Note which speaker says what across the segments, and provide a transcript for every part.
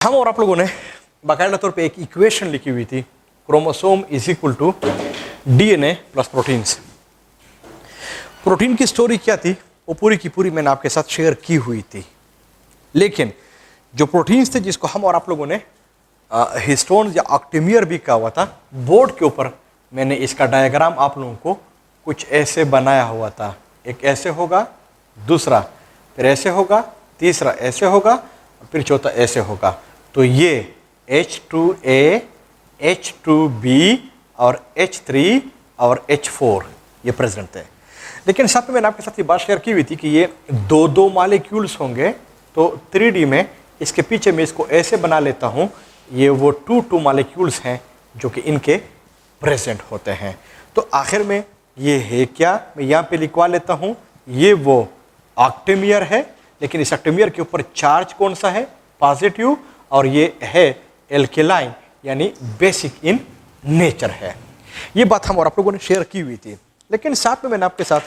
Speaker 1: हम और आप लोगों ने बाकायदा तौर पे एक इक्वेशन लिखी हुई थी, chromosome is equal to DNA plus proteins. Protein की स्टोरी क्या थी वो पूरी की पूरी मैंने आपके साथ शेयर की हुई थी, लेकिन जो प्रोटीन्स थे जिसको हम और आप लोगों ने हिस्टोन्स या ऑक्टेमियर भी कहा हुआ था, बोर्ड के ऊपर मैंने इसका डायग्राम आप लोगों को कुछ ऐसे बनाया हुआ था। एक ऐसे होगा, दूसरा फिर ऐसे होगा, तीसरा ऐसे होगा, फिर चौथा ऐसे होगा। तो ये H2A, H2B और H3 और H4 ये प्रेजेंट है। लेकिन साथ में मैंने आपके साथ ये बात शेयर की हुई थी कि ये दो दो मॉलिक्यूल्स होंगे, तो 3D में इसके पीछे मैं इसको ऐसे बना लेता हूँ, ये वो 2 मॉलिक्यूल्स हैं जो कि इनके प्रेजेंट होते हैं। तो आखिर में ये है क्या, मैं यहाँ पे लिखवा लेता हूँ, ये वो ऑक्टेमियर है, लेकिन इस ऑक्टेमियर के ऊपर चार्ज कौन सा है, पॉजिटिव, और ये है एल्केलाइन यानी बेसिक इन नेचर है। ये बात हम और आप लोगों ने शेयर की हुई थी, लेकिन साथ में मैंने आपके साथ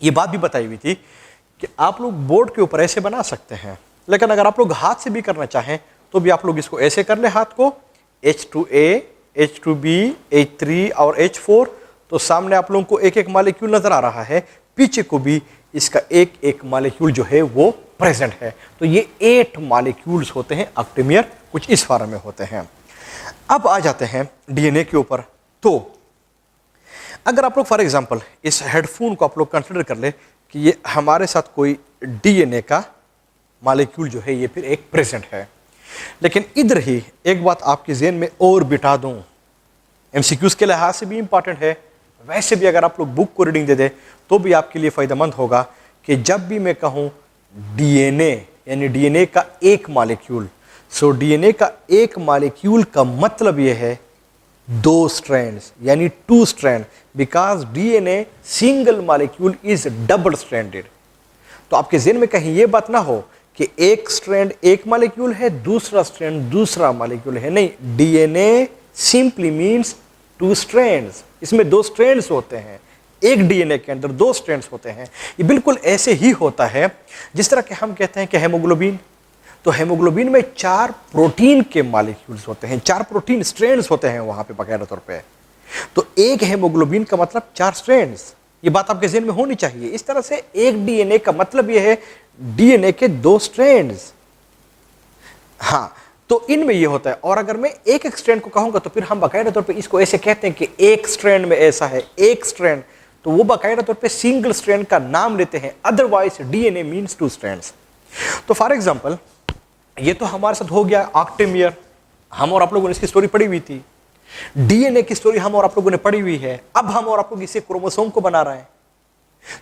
Speaker 1: ये बात भी बताई हुई थी कि आप लोग बोर्ड के ऊपर ऐसे बना सकते हैं, लेकिन अगर आप लोग हाथ से भी करना चाहें तो भी आप लोग इसको ऐसे कर ले, हाथ को H2A, H2B, H3 और H4। तो सामने आप लोगों को एक एक मॉलिक्यूल नजर आ रहा है, पीछे को भी इसका एक एक मॉलिक्यूल जो है वो प्रेजेंट है। तो ये 8 मॉलिक्यूल्स होते हैं ऑक्टेमियर, कुछ इस फॉर्म में होते हैं। अब आ जाते हैं डीएनए के ऊपर। तो अगर आप लोग फॉर एग्जांपल इस हेडफोन को आप लोग कंसिडर कर ले कि ये हमारे साथ कोई डीएनए का मॉलिक्यूल जो है ये फिर एक प्रेजेंट है, लेकिन इधर ही एक बात आपके ज़हन में और बिठा दूं, एमसीक्यूज के लिहाज से भी इंपॉर्टेंट है, वैसे भी अगर आप लोग बुक को रीडिंग दे दे तो भी आपके लिए फ़ायदेमंद होगा कि जब भी मैं कहूँ डीएनए यानी डीएनए का एक मॉलिक्यूल, सो डीएनए का एक मॉलिक्यूल का मतलब यह है 2 स्ट्रैंड्स यानी 2 strand, because DNA single molecule is double stranded. तो आपके ज़हन में कहीं ये बात ना हो कि एक स्ट्रैंड एक मॉलिक्यूल है, दूसरा स्ट्रैंड दूसरा मॉलिक्यूल है, नहीं, डीएनए सिंपली मीन्स 2 स्ट्रैंड्स। इसमें 2 स्ट्रैंड्स होते हैं, एक डीएनए के अंदर 2 स्ट्रैंड्स होते हैं। ये बिल्कुल ऐसे ही होता है जिस तरह के हम कहते हैं कि हेमोग्लोबिन, तो हेमोग्लोबिन में 4 प्रोटीन के मॉलिक्यूल्स होते हैं, 4 प्रोटीन स्ट्रैंड्स होते हैं वहां पे बाकायदा तौर पे। तो एक हेमोग्लोबिन का मतलब 4 स्ट्रैंड्स, ये बात आपके ज़हन में होनी चाहिए। इस तरह से एक डीएनए का मतलब यह है डीएनए के 2 स्ट्रैंड्स। हाँ, तो इनमें ये होता है। और अगर मैं एक एक स्ट्रैंड को कहूंगा तो फिर हम बाकायदा तौर पे इसको ऐसे कहते हैं कि एक स्ट्रैंड में ऐसा है, एक स्ट्रैंड, तो वो बाकायदा तौर पे सिंगल स्ट्रैंड का नाम लेते हैं, अदरवाइज डीएनए मींस 2 स्ट्रैंड्स। तो फॉर एग्जांपल ये तो हमारे साथ हो गया ऑक्टेमियर, हम और आप लोगों ने इसकी स्टोरी पढ़ी हुई थी। डीएनए की स्टोरी हम और आप लोगों ने पढ़ी हुई है। अब हम और आप लोग इसे क्रोमोसोम को बना रहे हैं।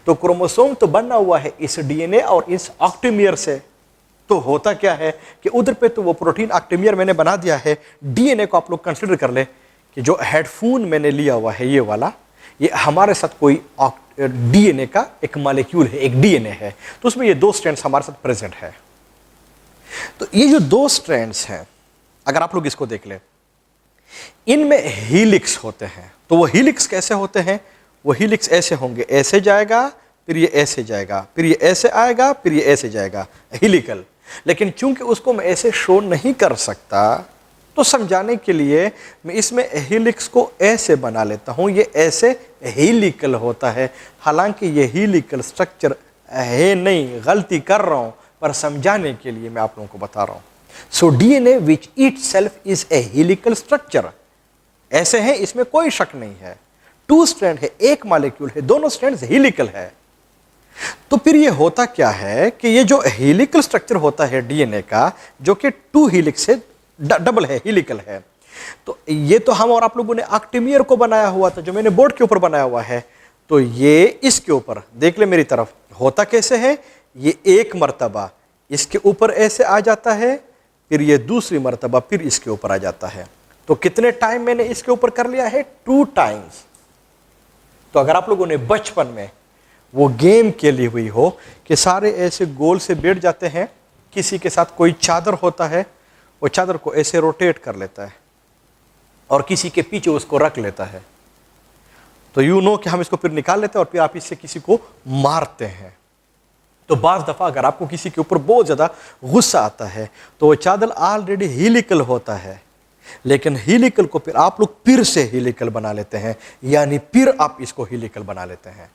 Speaker 1: तो क्रोमोसोम तो बनना हुआ है इस डीएनए और इस ऑक्टेमियर से। तो होता क्या है कि उधर पे तो वो प्रोटीन ऑक्टेमियर मैंने बना दिया है, डीएनए को आप लोग कंसिडर कर ले कि जो हेडफोन मैंने लिया हुआ है ये वाला, ये हमारे साथ कोई डीएनए का एक मॉलिक्यूल है, एक डीएनए है, तो उसमें ये 2 स्ट्रैंड्स हमारे साथ प्रेजेंट है। तो ये जो 2 स्ट्रैंड्स हैं, अगर आप लोग इसको देख ले, इनमें हीलिक्स होते हैं। तो वो हीलिक्स कैसे होते हैं, वो हीलिक्स ऐसे होंगे, ऐसे जाएगा, फिर ये ऐसे जाएगा, फिर ये ऐसे आएगा, फिर ये ऐसे जाएगा, हीलिकल। लेकिन चूंकि उसको मैं ऐसे शो नहीं कर सकता, तो समझाने के लिए मैं इसमें हीलिक्स को ऐसे बना लेता हूं, ये ऐसे हीलिकल होता है। हालांकि ये हीलिकल स्ट्रक्चर है नहीं, गलती कर रहा हूं, पर समझाने के लिए मैं आप लोगों को बता रहा हूं। So DNA which itself is a helical structure, ऐसे है, इसमें कोई शक नहीं है। 2 स्ट्रैंड है, एक मॉलिक्यूल है, दोनों स्ट्रैंड्स हीलिकल है। तो फिर ये होता क्या है कि ये जो हीलिकल स्ट्रक्चर होता है डीएनए का, जो कि 2 हीलिक्स से डबल है, हीलिकल है, तो ये तो हम और आप लोगों ने ऑक्टेमियर को बनाया हुआ था, जो मैंने बोर्ड के ऊपर बनाया हुआ है। तो ये इसके ऊपर देख ले मेरी तरफ, होता कैसे है, ये एक मर्तबा इसके ऊपर ऐसे आ जाता है, फिर ये दूसरी मर्तबा फिर इसके ऊपर आ जाता है। तो कितने टाइम मैंने इसके ऊपर कर लिया है, 2 टाइम्स। तो अगर आप लोगों ने बचपन में वो गेम खेली हुई हो कि सारे ऐसे गोल से बैठ जाते हैं, किसी के साथ कोई चादर होता है, वो चादर को ऐसे रोटेट कर लेता है और किसी के पीछे उसको रख लेता है, तो यू नो कि हम इसको फिर निकाल लेते हैं और फिर आप इससे किसी को मारते हैं। तो बाज़ दफ़ा अगर आपको किसी के ऊपर बहुत ज़्यादा गुस्सा आता है तो वो चादर ऑलरेडी हीलिकल होता है, लेकिन हीलिकल को फिर आप लोग फिर से हीलिकल बना लेते हैं, यानी फिर आप इसको हीलिकल बना लेते हैं।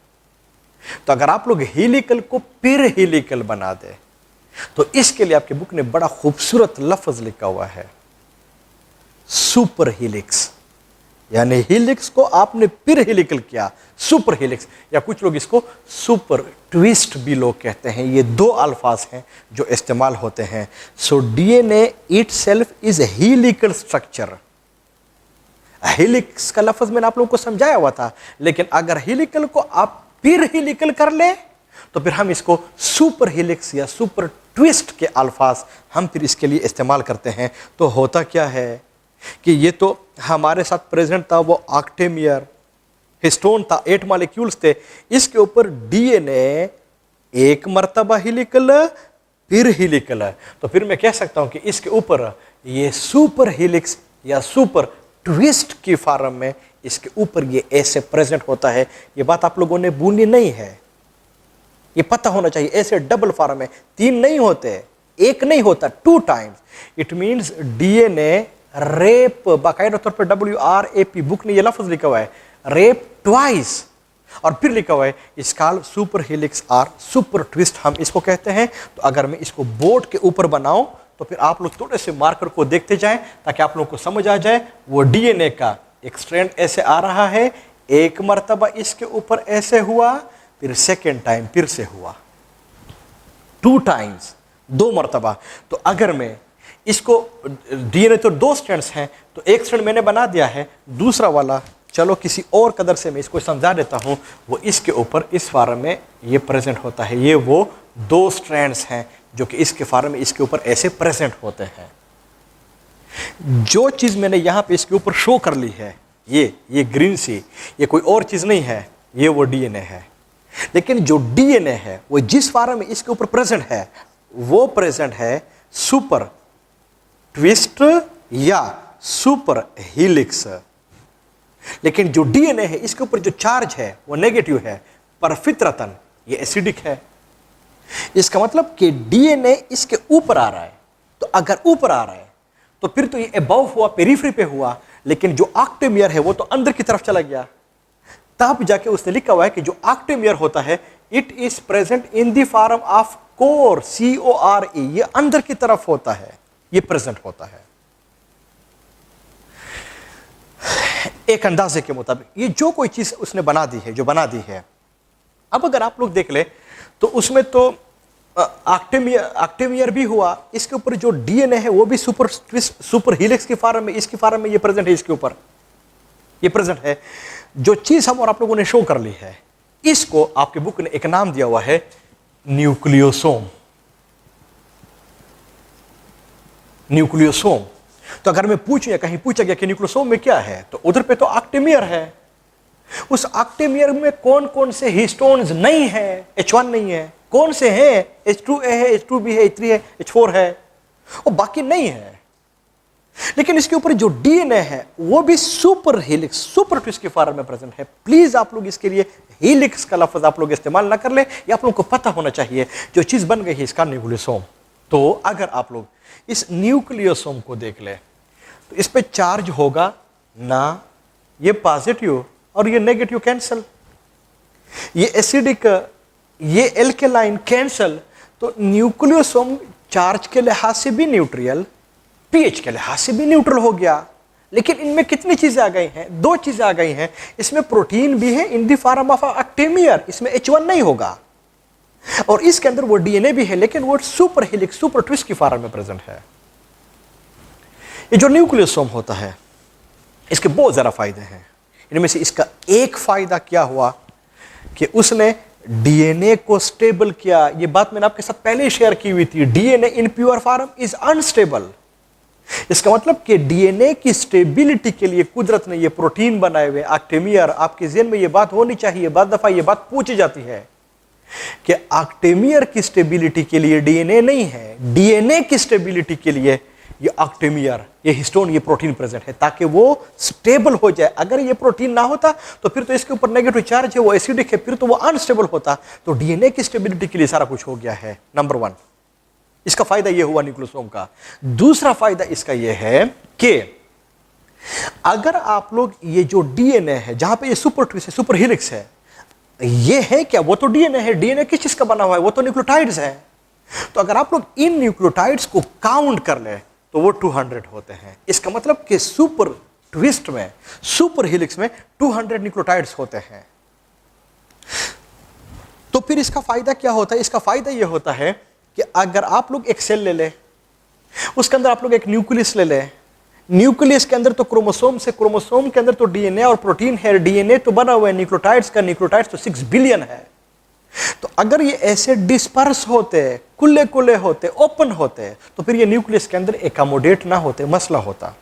Speaker 1: तो अगर आप लोग हीलिकल को फिर हीलिकल बना दे तो इसके लिए आपके बुक ने बड़ा खूबसूरत लफ्ज़ लिखा हुआ है, सुपर हीलिक्स। यानी हीलिक्स को आपने फिर हीलिकल किया, सुपर हीलिक्स, या कुछ लोग इसको सुपर ट्विस्ट भी लोग कहते हैं। ये दो अल्फाज हैं जो इस्तेमाल होते हैं। So DNA itself is helical structure. Helix का लफ्ज मैंने आप लोगों को समझाया हुआ था, लेकिन अगर हीलिकल को आप फिर हीलिकल कर ले तो फिर हम इसको सुपर हीलिक्स या सुपर ट्विस्ट के अल्फाज हम फिर इसके लिए इस्तेमाल करते हैं। तो होता क्या है कि ये तो हमारे साथ प्रेजेंट था, वो ऑक्टेमियर हिस्टोन था, 8 मॉलिक्यूल्स थे, इसके ऊपर डीएनए एक मर्तबा हीलिकल फिर हीलिकल है। तो फिर मैं कह सकता हूं कि इसके ऊपर ये सुपर हीलिक्स या सुपर ट्विस्ट की फॉर्म में इसके ऊपर ये ऐसे प्रेजेंट होता है। ये बात आप लोगों ने भूलनी नहीं है, ये पता होना चाहिए। ऐसे डबल फॉर्म है, 3 नहीं होते, एक नहीं होता, 2 times. It means DNA rape, बाकायदा तौर पर WRAP बुक ने ये लफ्ज लिखा हुआ है, रेप ट्वाइस, और फिर लिखा हुआ है इस काल सुपर हीलिक्स और सुपर ट्विस्ट हम इसको कहते हैं। तो अगर मैं इसको बोर्ड के ऊपर बनाऊं तो फिर आप लोग थोड़े से मार्कर को देखते जाएं ताकि आप लोगों को समझ आ जाए। वो डीएनए का एक स्ट्रैंड ऐसे आ रहा है, एक मर्तबा इसके ऊपर ऐसे हुआ, फिर सेकेंड टाइम फिर से हुआ, 2 टाइम्स, 2 मर्तबा। तो अगर मैं इसको डीएनए तो 2 स्ट्रैंड्स हैं, तो एक स्ट्रैंड मैंने बना दिया है, दूसरा वाला चलो किसी और कदर से मैं इसको समझा देता हूं, वो इसके ऊपर इस फॉर्म में ये प्रेजेंट होता है। ये वो 2 स्ट्रैंड्स हैं जो कि इसके फॉर्म में इसके ऊपर ऐसे प्रेजेंट होते हैं। जो चीज मैंने यहां पे इसके ऊपर शो कर ली है, ये ग्रीन सी, ये कोई और चीज नहीं है, ये वो डीएनए है। लेकिन जो डीएनए है वो जिस फॉर्म में इसके ऊपर प्रेजेंट है वो प्रेजेंट है सुपर ट्विस्ट या सुपर हीलिक्स। लेकिन जो डीएनए है इसके ऊपर जो चार्ज है वो नेगेटिव है, पर फितरतन ये एसिडिक है। इसका मतलब कि डीएनए इसके ऊपर आ रहा है, तो अगर ऊपर आ रहा है तो फिर तो ये अबव हुआ, पेरिफेरी पे हुआ, लेकिन जो ऑक्टेमियर है वो तो अंदर की तरफ चला गया। तब जाके उसने लिखा हुआ है कि जो ऑक्टेमियर होता है it is present in the form of core, CORE, ये अंदर की तरफ होता है, ये प्रेजेंट होता है। एक अंदाजे के मुताबिक ये जो कोई चीज उसने बना दी है, जो बना दी है। अब अगर आप लोग देख ले तो उसमें तो ऑक्टेमियर भी हुआ, इसके ऊपर जो डीएनए है वो भी सुपर ट्विस्ट, सुपर हीलिक्स की फॉर्म में, इसकी फॉर्म में ये प्रेजेंट है, इसके ऊपर ये प्रेजेंट है। जो चीज हम और आप लोगों ने शो कर ली है, इसको आपके बुक ने एक नाम दिया हुआ है न्यूक्लियोसोम। न्यूक्लियोसोम। तो अगर मैं पूछूं या कहीं पूछा गया कि न्यूक्लियोसोम में क्या है, तो उधर पे तो ऑक्टेमियर है। उस ऑक्टेमियर में कौन कौन से हिस्टोन्स नहीं है? H1 नहीं है। कौन से हैं? H2A है, H2B है, H3 है, H4 है, और बाकी नहीं है। लेकिन इसके ऊपर जो डीएनए है वो भी सुपर हीलिक्स, सुपर ट्विस्ट के फॉर्म में प्रेजेंट है। प्लीज आप लोग इसके लिए हीलिक्स का लफ्ज आप लोग इस्तेमाल ना कर ले, ये आप लोग को पता होना चाहिए। जो चीज बन गई है इसका न्यूक्लियोसोम। तो अगर आप लोग इस न्यूक्लियोसोम को देख ले तो इस पे चार्ज होगा ना, ये पॉजिटिव और ये नेगेटिव कैंसल, ये एसिडिक, ये एल्केलाइन कैंसल। तो न्यूक्लियोसोम चार्ज के लिहाज से भी न्यूट्रल, पीएच के लिहाज से भी न्यूट्रल हो गया। लेकिन इनमें कितनी चीजें आ गई हैं? 2 चीजें आ गई हैं। इसमें प्रोटीन भी है इन द फॉर्म ऑफ ऑक्टेमियर, इसमें H1 नहीं होगा, और इसके अंदर वो डीएनए भी है, लेकिन वो सुपर हीलिक्स, सुपर ट्विस्ट की फॉर्म में प्रेजेंट है। ये जो न्यूक्लियोसोम होता है इसके बहुत ज्यादा फायदे हैं। इनमें से इसका एक फायदा क्या हुआ कि उसने डीएनए को स्टेबल किया। ये बात मैंने आपके साथ पहले ही शेयर की हुई थी, DNA in pure form is unstable. इसका मतलब कि डीएनए की स्टेबिलिटी के लिए कुदरत ने ये प्रोटीन बनाए हुए ऑक्टेमियर। आपके ज़हन में ये बात होनी चाहिए, बाद दफा ये बात पूछी जाती है कि ऑक्टेमियर की स्टेबिलिटी के लिए डीएनए नहीं है, डीएनए की स्टेबिलिटी के लिए ये ऑक्टेमियर, ये हिस्टोन, ये प्रोटीन प्रेजेंट है ताकि वो स्टेबल हो जाए। अगर ये प्रोटीन ना होता तो फिर तो इसके ऊपर नेगेटिव चार्ज है, वो एसिडिक है, फिर तो वो अनस्टेबल होता। तो डीएनए की स्टेबिलिटी के लिए सारा कुछ हो गया है। नंबर 1 इसका फायदा ये हुआ न्यूक्लियोसोम का। दूसरा फायदा इसका ये है कि अगर आप लोग ये जो डीएनए है, जहां पे ये सुपर ट्विस्ट है, सुपर हेलिक्स है, ये है क्या? वो तो डीएनए है। डीएनए किस चीज का बना हुआ है? वो तो न्यूक्लियोटाइड्स है। तो अगर आप लोग इन न्यूक्लियोटाइड्स को काउंट कर ले तो वो 200 होते हैं। इसका मतलब कि सुपर ट्विस्ट में, सुपर हेलिक्स में 200 न्यूक्लियोटाइड्स होते हैं। तो फिर इसका फायदा क्या होता है? इसका फायदा यह होता है कि अगर आप लोग एक सेल ले ले, उसके अंदर आप लोग एक न्यूक्लियस ले ले, न्यूक्लियस के अंदर तो क्रोमोसोम से, क्रोमोसोम के अंदर तो डीएनए और प्रोटीन है, डीएनए तो बना हुआ है न्यूक्लियोटाइड्स का, न्यूक्लियोटाइड्स तो 6 बिलियन है। तो अगर ये ऐसे डिस्पर्स होते, खुले खुले होते, ओपन होते, तो फिर ये न्यूक्लियस के अंदर एकोमोडेट ना होते, मसला होता।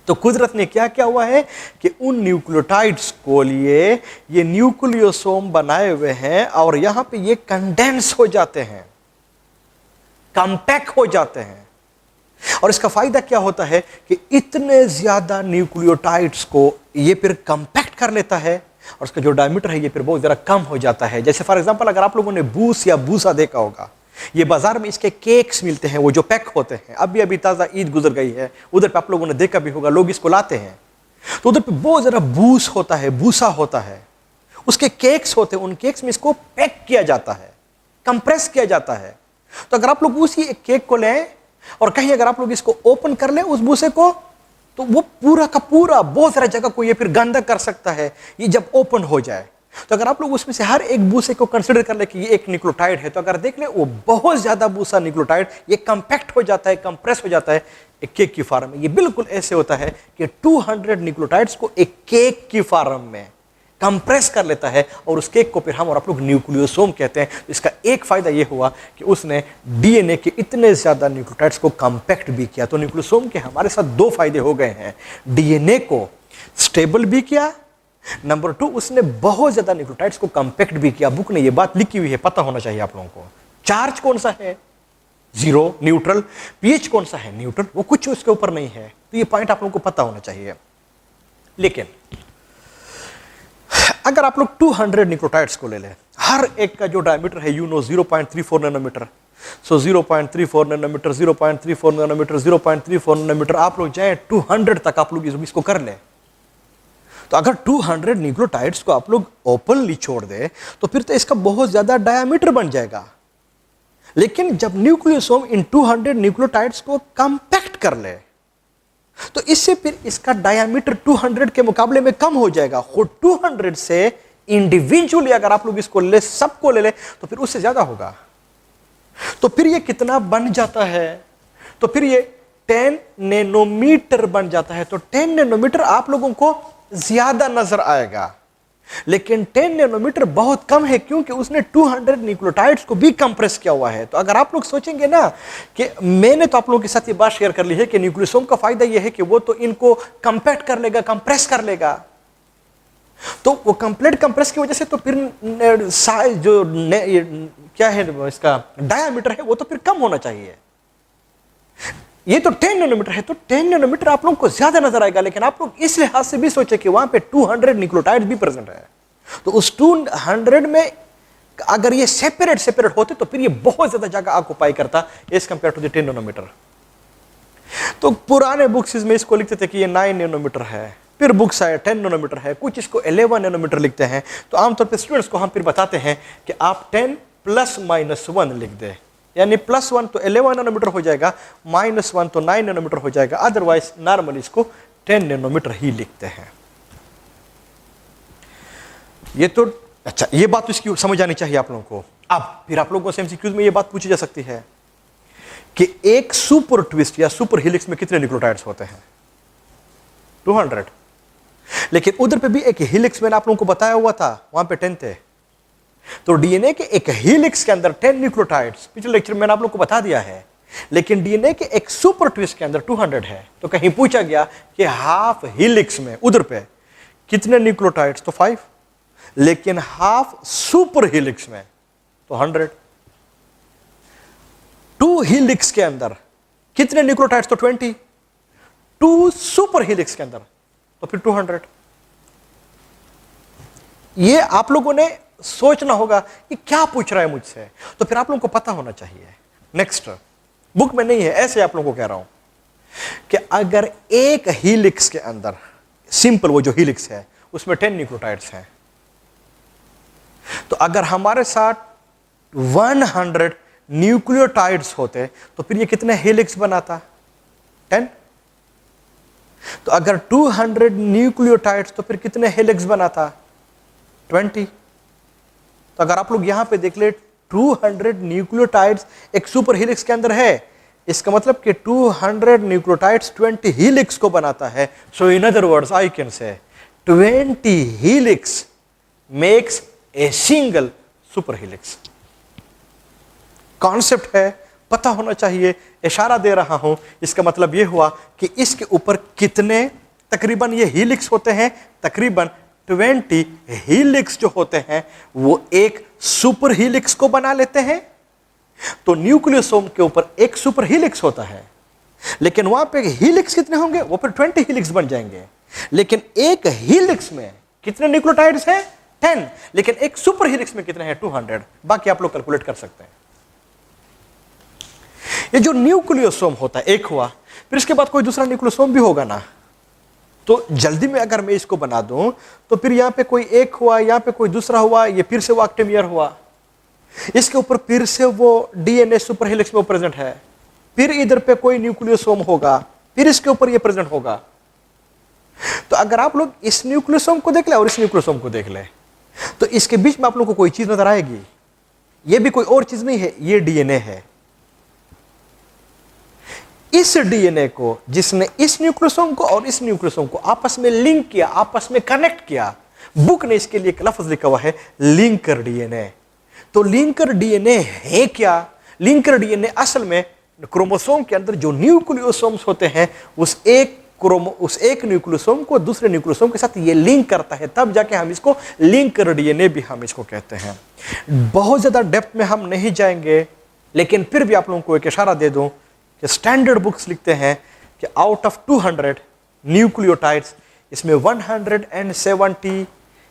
Speaker 1: तो कुदरत ने क्या क्या हुआ है कि उन न्यूक्लियोटाइड्स को लिए ये न्यूक्लियोसोम बनाए हुए हैं और यहां पे ये कंडेंस हो जाते हैं, कॉम्पैक्ट हो जाते हैं। और इसका फायदा क्या होता है कि इतने ज्यादा न्यूक्लियोटाइड्स को ये फिर कॉम्पैक्ट कर लेता है और उसका जो डायमीटर है ये फिर बहुत ज़्यादा कम हो जाता है। जैसे फॉर एग्जांपल अगर आप लोगों ने बूस या बूसा देखा होगा, ये बाजार में इसके केक्स मिलते हैं, वो जो पैक होते हैं। अभी ताज़ा ईद गुजर गई है, उधर पे आप लोगों ने देखा भी होगा, लोग इसको लाते हैं। तो उधर पे बहुत ज़्यादा बूस होता है, बूसा होता है, उसके केक्स होते हैं, उन केक्स में इसको पैक किया जाता है, कंप्रेस किया जाता है। तो अगर आप लोग उसी एक केक को लें और कहीं अगर आप लोग इसको ओपन कर लें उस बूसे को, तो वो पूरा का पूरा बहुत सारा जगह को ये फिर गंदा कर सकता है ये जब ओपन हो जाए। तो अगर आप लोग उसमें से हर एक बूसे को कंसीडर कर ले कि ये एक न्यूक्लियोटाइड है, तो अगर देख ले वो बहुत ज्यादा बूसा न्यूक्लियोटाइड ये कंपैक्ट हो जाता है, कंप्रेस हो जाता है एक केक की फॉर्म में। ये बिल्कुल ऐसे होता है कि 200 न्यूक्लियोटाइड्स को एक केक की फॉर्म में कंप्रेस कर लेता है और उस केक को फिर हम और आप लोग न्यूक्लियोसोम कहते हैं। इसका एक फायदा यह हुआ कि उसने डीएनए के इतने ज्यादा न्यूक्लियोटाइड्स को कंपैक्ट भी किया। तो न्यूक्लियोसोम के हमारे साथ 2 फायदे हो गए हैं, डीएनए को स्टेबल भी किया, नंबर 2 उसने बहुत ज्यादा न्यूक्लियोटाइड्स को कंपैक्ट भी किया। बुक ने यह बात लिखी हुई है, पता होना चाहिए आप लोगों को। चार्ज कौन सा है? 0 न्यूट्रल। पीएच कौन सा है? न्यूट्रल। वो कुछ उसके ऊपर नहीं है। तो ये पॉइंट आप लोगों को पता होना चाहिए। लेकिन अगर आप लोग 200 न्यूक्लियोटाइड्स को ले लें, हर एक का जो डायमीटर है 0.34 नैनोमीटर, सो 0.34 नैनोमीटर, 0.34 नैनोमीटर, 0.34 नैनोमीटर, आप लोग जाएं 200 तक आप लोग इसको कर लें। तो अगर 200 न्यूक्लियोटाइड्स को आप लोग ओपनली छोड़ दें तो फिर तो इसका बहुत ज्यादा डायमीटर बन जाएगा। लेकिन जब न्यूक्लियोसोम इन 200 न्यूक्लियोटाइड्स को कंपैक्ट कर ले तो इससे फिर इसका डायमीटर 200 के मुकाबले में कम हो जाएगा। 200 से इंडिविजुअली अगर आप लोग इसको ले, सबको ले ले, तो फिर उससे ज्यादा होगा। तो फिर ये कितना बन जाता है? तो फिर ये 10 नैनोमीटर बन जाता है। तो 10 नैनोमीटर आप लोगों को ज्यादा नजर आएगा, लेकिन 10 नैनोमीटर बहुत कम है क्योंकि उसने 200 न्यूक्लियोटाइड्स को भी कंप्रेस किया हुआ है। तो अगर आप लोग सोचेंगे ना कि मैंने तो आप लोगों के साथ ये बात शेयर कर ली है कि न्यूक्लियोसोम का फायदा ये है कि वो तो इनको कंपैक्ट कर लेगा, कंप्रेस कर लेगा। तो वो कंप्लीट कंप्रेस की वजह से तो फिर साइज जो क्या है इसका डायामीटर है वो तो फिर कम होना चाहिए। ये तो 10 नैनोमीटर है, तो 10 नैनोमीटर आप लोगों को ज्यादा नजर आएगा। लेकिन आप लोग इस लिहाज से भी सोचे कि वहां पे 200 न्यूक्लियोटाइड भी प्रेजेंट है। तो उस 200 में अगर ये सेपरेट होते तो फिर ये बहुत ज्यादा जगह ऑक्युपाई करता as compare to the 10 nanometre. तो पुराने बुक्स में इसको लिखते थे कि ये 9 नैनोमीटर है, फिर बुक्स आए 10 नैनोमीटर है, कुछ इसको 11 नैनोमीटर लिखते हैं। तो आमतौर पर स्टूडेंट्स को हम फिर बताते हैं कि आप 10 + -1 लिख दे, यानी +1 तो 11 नैनोमीटर हो जाएगा, -1 तो 9 नैनोमीटर हो जाएगा। अदरवाइज नॉर्मली इसको 10 नैनोमीटर ही लिखते हैं। ये तो अच्छा, ये बात तो इसकी समझ आनी चाहिए आप लोगों को। अब फिर आप लोगों से एमसीक्यूज में ये बात पूछी जा सकती है कि एक सुपर ट्विस्ट या सुपर हेलिक्स में कितने न्यूक्लियोटाइड्स होते हैं? 200। लेकिन उधर पे भी एक हेलिक्स मैंने आप लोगों को बताया हुआ था, वहां पे 10 थे। तो डीएनए के एक हेलिक्स के अंदर 10 न्यूक्लियोटाइड्स, पिछले लेक्चर में मैंने आप लोगों को बता दिया है। लेकिन डीएनए के एक सुपर ट्विस्ट के अंदर 200 है। तो कहीं पूछा गया कि हाफ हेलिक्स में उधर पे कितने न्यूक्लियोटाइड्स? तो 5। लेकिन हाफ सुपर हेलिक्स में तो 100। 2 हेलिक्स के अंदर कितने न्यूक्लियोटाइड्स? तो 20। 2 सुपर हेलिक्स के अंदर, तो फिर 200। ये आप लोगों ने सोचना होगा कि क्या पूछ रहा है मुझसे, तो फिर आप लोगों को पता होना चाहिए। नेक्स्ट, बुक में नहीं है, ऐसे आप लोगों को कह रहा हूं कि अगर एक हीलिक्स के अंदर, सिंपल वो जो हीलिक्स है उसमें 10 न्यूक्लियोटाइड्स हैं, तो अगर हमारे साथ 100 न्यूक्लियोटाइड्स होते तो फिर ये कितने हेलिक्स बनाता? 10। तो अगर 200 न्यूक्लियोटाइड्स तो फिर कितने हेलिक्स बनाता? 20। तो अगर आप लोग यहां पे देख ले 200 न्यूक्लियोटाइड्स एक सुपर हेलिक्स के अंदर है, इसका मतलब कि 200 न्यूक्लियोटाइड्स 20 हेलिक्स को बनाता है। So in other words I can say 20 helix makes a single super helix. Concept है, पता होना चाहिए, इशारा दे रहा हूं, इसका मतलब यह हुआ कि इसके ऊपर कितने तकरीबन ये हेलिक्स होते हैं, तकरीबन 20 हेलिक्स जो होते हैं वो एक सुपर हेलिक्स को बना लेते हैं। तो न्यूक्लियोसोम के ऊपर एक सुपर हेलिक्स होता है, लेकिन वहां पे हेलिक्स कितने होंगे? वो फिर 20 हेलिक्स बन जाएंगे। लेकिन एक हेलिक्स में कितने न्यूक्लियोटाइड्स हैं? 10। लेकिन एक सुपर हेलिक्स में कितने हैं? 200। बाकी आप लोग कैलकुलेट कर सकते हैं। ये जो न्यूक्लियोसोम होता है एक हुआ, फिर इसके बाद कोई दूसरा न्यूक्लियोसोम भी होगा ना, तो जल्दी में अगर मैं इसको बना दूं तो फिर यहां पे कोई एक हुआ, यहां पे कोई दूसरा हुआ, ये फिर से वो ऑक्टेमियर हुआ, इसके ऊपर फिर से वो डीएनए सुपर हेलिक्स में प्रेजेंट है, फिर इधर पे कोई न्यूक्लियोसोम होगा, फिर इसके ऊपर ये प्रेजेंट होगा। तो अगर आप लोग इस न्यूक्लियोसोम को देख ले और इस न्यूक्लियोसोम को देख ले, तो इसके बीच में आप लोगों को कोई चीज नजर आएगी। ये भी कोई और चीज नहीं है, ये डीएनए है। इस डीएनए को जिसने इस न्यूक्लियोसोम को और इस न्यूक्लियोसोम को आपस में लिंक किया, आपस में कनेक्ट किया, बुक ने इसके लिए एक लफ्ज लिखा हुआ है लिंकर डीएनए। तो लिंकर डीएनए है क्या? लिंकर डीएनए असल में क्रोमोसोम के अंदर जो न्यूक्लियोसोम्स होते हैं उस एक न्यूक्लियोसोम को दूसरे न्यूक्लियोसोम के साथ ये लिंक करता है, तब जाके हम इसको लिंकर डीएनए भी हम इसको कहते हैं। बहुत ज्यादा डेप्थ में हम नहीं जाएंगे, लेकिन फिर भी आप लोगों को एक इशारा दे दूं कि स्टैंडर्ड बुक्स लिखते हैं कि आउट ऑफ 200 न्यूक्लियोटाइड्स इसमें 170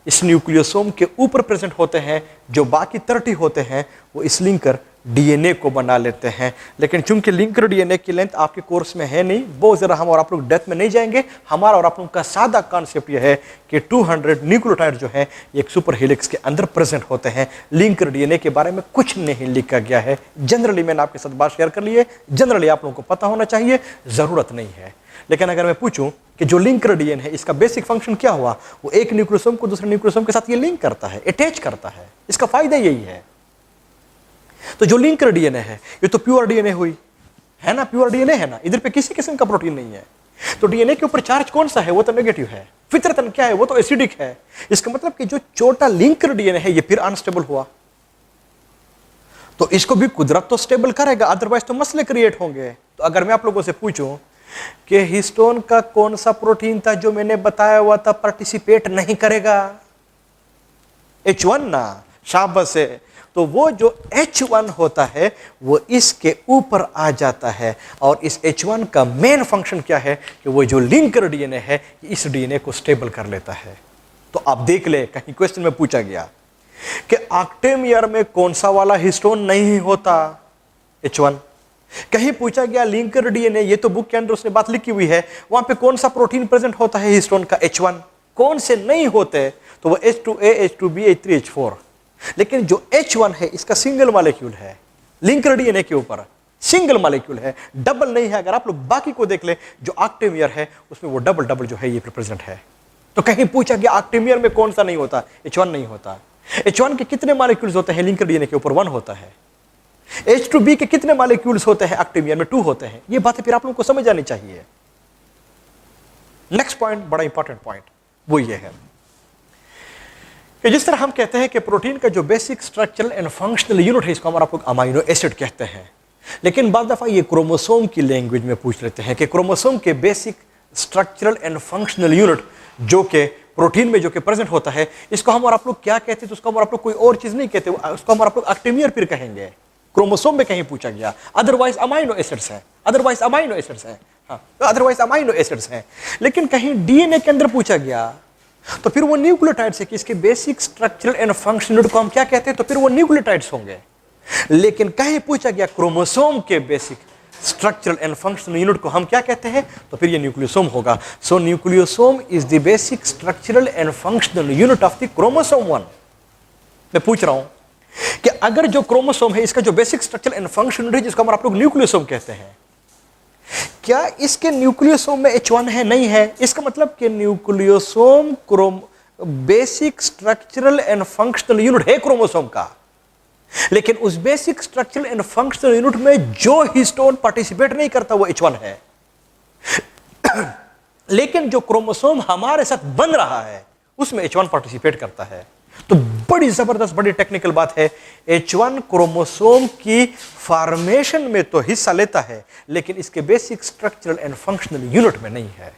Speaker 1: इस न्यूक्लियोसोम के ऊपर प्रेजेंट होते हैं, जो बाकी 30 होते हैं वो इस लिंकर डीएनए को बना लेते हैं। लेकिन चूंकि लिंकर डीएनए की लेंथ आपके कोर्स में है नहीं, बहुत ज़रा हम और आप लोग डेप्थ में नहीं जाएंगे। हमारा और आप लोगों का सादा कॉन्सेप्ट यह है कि 200 न्यूक्लियोटाइड जो है एक सुपर हेलिक्स के अंदर प्रेजेंट होते हैं। लिंकर डीएनए के बारे में कुछ नहीं लिखा गया है। जनरली मैंने आपके साथ बात शेयर कर ली है, जनरली आप लोगों को पता होना चाहिए, ज़रूरत नहीं है। लेकिन अगर मैं पूछूं कि जो लिंकर डीएनए है इसका बेसिक फंक्शन क्या हुआ, वो एक न्यूक्लियोसोम को दूसरे न्यूक्लियोसोम के साथ ये लिंक करता है, अटैच करता है। इसका फायदा यही है। तो जो लिंकर डीएनए है ये तो प्योर डीएनए हुई है ना, प्योर डीएनए है ना, इधर पे किसी किस्म का प्रोटीन नहीं है। तो डीएनए के ऊपर चार्ज कौन सा है? वो तो नेगेटिव है। फितरतन क्या है? वो तो एसिडिक है। इसका मतलब कि जो छोटा लिंकर डीएनए है ये फिर अनस्टेबल हुआ, तो इसको भी कुदरत तो स्टेबल करेगा, अदरवाइज तो मसले क्रिएट होंगे। तो अगर मैं आप लोगों से पूछूं कि हिस्टोन का कौन सा प्रोटीन था जो मैंने बताया हुआ था पार्टिसिपेट नहीं करेगा? H1 ना, शाबाश है। तो वो जो H1 होता है वो इसके ऊपर आ जाता है, और इस H1 का मेन फंक्शन क्या है कि वो जो लिंकर डीएनए है इस डीएनए को स्टेबल कर लेता है। तो आप देख ले, कहीं क्वेश्चन में पूछा गया कि ऑक्टेमियर में कौन सा वाला हिस्टोन नहीं होता? H1। कहीं पूछा गया लिंकर डीएनए, ये तो बुक के अंदर उसने बात लिखी हुई है, वहां पे कौन सा प्रोटीन प्रेजेंट होता है हिस्टोन का? H1। कौन से नहीं होते? तो वो H2A, H2B, H3, H4। लेकिन जो H1 है इसका सिंगल मॉलिक्यूल है, लिंकर डीएनए के ऊपर सिंगल मॉलिक्यूल है, डबल नहीं है। अगर आप लोग बाकी को देख ले, जो ऑक्टेमियर है उसमें वो डबल डबल जो है ये प्रेजेंट है। तो कहीं पूछा गया ऑक्टेमियर में कौन सा नहीं होता? H1 नहीं होता। H1 के कितने मॉलिक्यूल्स होते हैं लिंकर डीएनए के ऊपर? 1 होता है। H2B के कितने मॉलिक्यूल्स होते हैं ऑक्टेमियर में? 2 होते हैं। ये बातें फिर आप लोगों को समझ आनी चाहिए। नेक्स्ट पॉइंट, बड़ा इंपॉर्टेंट पॉइंट, वो ये है कि जिस तरह हम कहते हैं कि प्रोटीन का जो basic structural and functional unit है इसको हम आप लोग अमाइनो एसिड कहते हैं, लेकिन बाद दफा ये क्रोमोसोम की लैंग्वेज में पूछ लेते हैं कि क्रोमोसोम के basic structural and functional unit जो कि प्रोटीन में जो कि प्रेजेंट होता है, इसको हम और आप लोग क्या कहते हैं? तो उसको हम और आप लोग कोई और चीज नहीं कहते, उसको हम और आप लोग ऑक्टेमियर फिर कहेंगे। क्रोमोसोम में कहीं पूछा गया, अदरवाइज अमाइनो एसिड्स हैं, अदरवाइज अमाइनो एसिड्स हैं, हाँ तो अदरवाइज अमाइनो एसिड्स हैं। लेकिन कहीं डीएनए के अंदर पूछा गया तो फिर वो न्यूक्लियोटाइड्स है कि इसके basic structural and functional unit को हम क्या कहते हैं, तो फिर वो न्यूक्लियोटाइड्स होंगे। लेकिन कहीं पूछा गया क्रोमोसोम के basic structural and functional unit को हम क्या कहते हैं, तो फिर ये न्यूक्लियोसोम होगा। So nucleosome is the basic structural and functional unit of the chromosome 1। मैं पूछ रहा हूं कि अगर जो क्रोमोसोम है इसका जो बेसिक स्ट्रक्चर एंड फंक्शन है जिसको हम आप लोग न्यूक्लियोसोम कहते हैं, क्या इसके न्यूक्लियोसोम में H1 है? नहीं है। इसका मतलब कि nucleosome basic structural and functional unit है क्रोमोसोम का, लेकिन उस basic structural and functional unit में जो हिस्टोन पार्टिसिपेट नहीं करता वो H1 है। लेकिन जो क्रोमोसोम हमारे साथ बन रहा है उसमें H1 पार्टिसिपेट करता है। तो बड़ी जबरदस्त बड़ी टेक्निकल बात है, H1 क्रोमोसोम की फॉर्मेशन में तो हिस्सा लेता है लेकिन इसके basic structural and functional unit में नहीं है।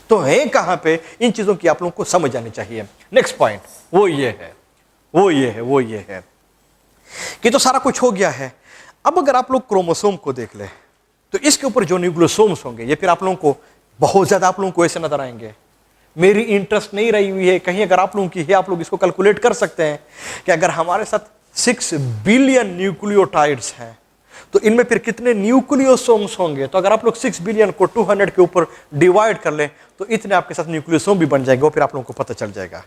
Speaker 1: तो है कहां पे, इन चीजों की आप लोगों को समझ आनी चाहिए। नेक्स्ट पॉइंट वो ये है कि तो सारा कुछ हो गया है। अब अगर आप लोग क्रोमोसोम को देख ले तो इसके ऊपर जो न्यूक्लियोसोम्स होंगे ये फिर आप लोगों को बहुत ज्यादा आप लोगों को ऐसे नजर आएंगे। मेरी इंटरेस्ट नहीं रही हुई है, कहीं अगर आप लोगों की है आप लोग इसको कैलकुलेट कर सकते हैं कि अगर हमारे साथ 6 बिलियन न्यूक्लियोटाइड्स हैं तो इनमें फिर कितने न्यूक्लियोसोम्स होंगे। तो अगर आप लोग 6 बिलियन को 200 के ऊपर डिवाइड कर लें तो इतने आपके साथ न्यूक्लियोसोम भी बन जाएंगे, और फिर आप लोगों को पता चल जाएगा।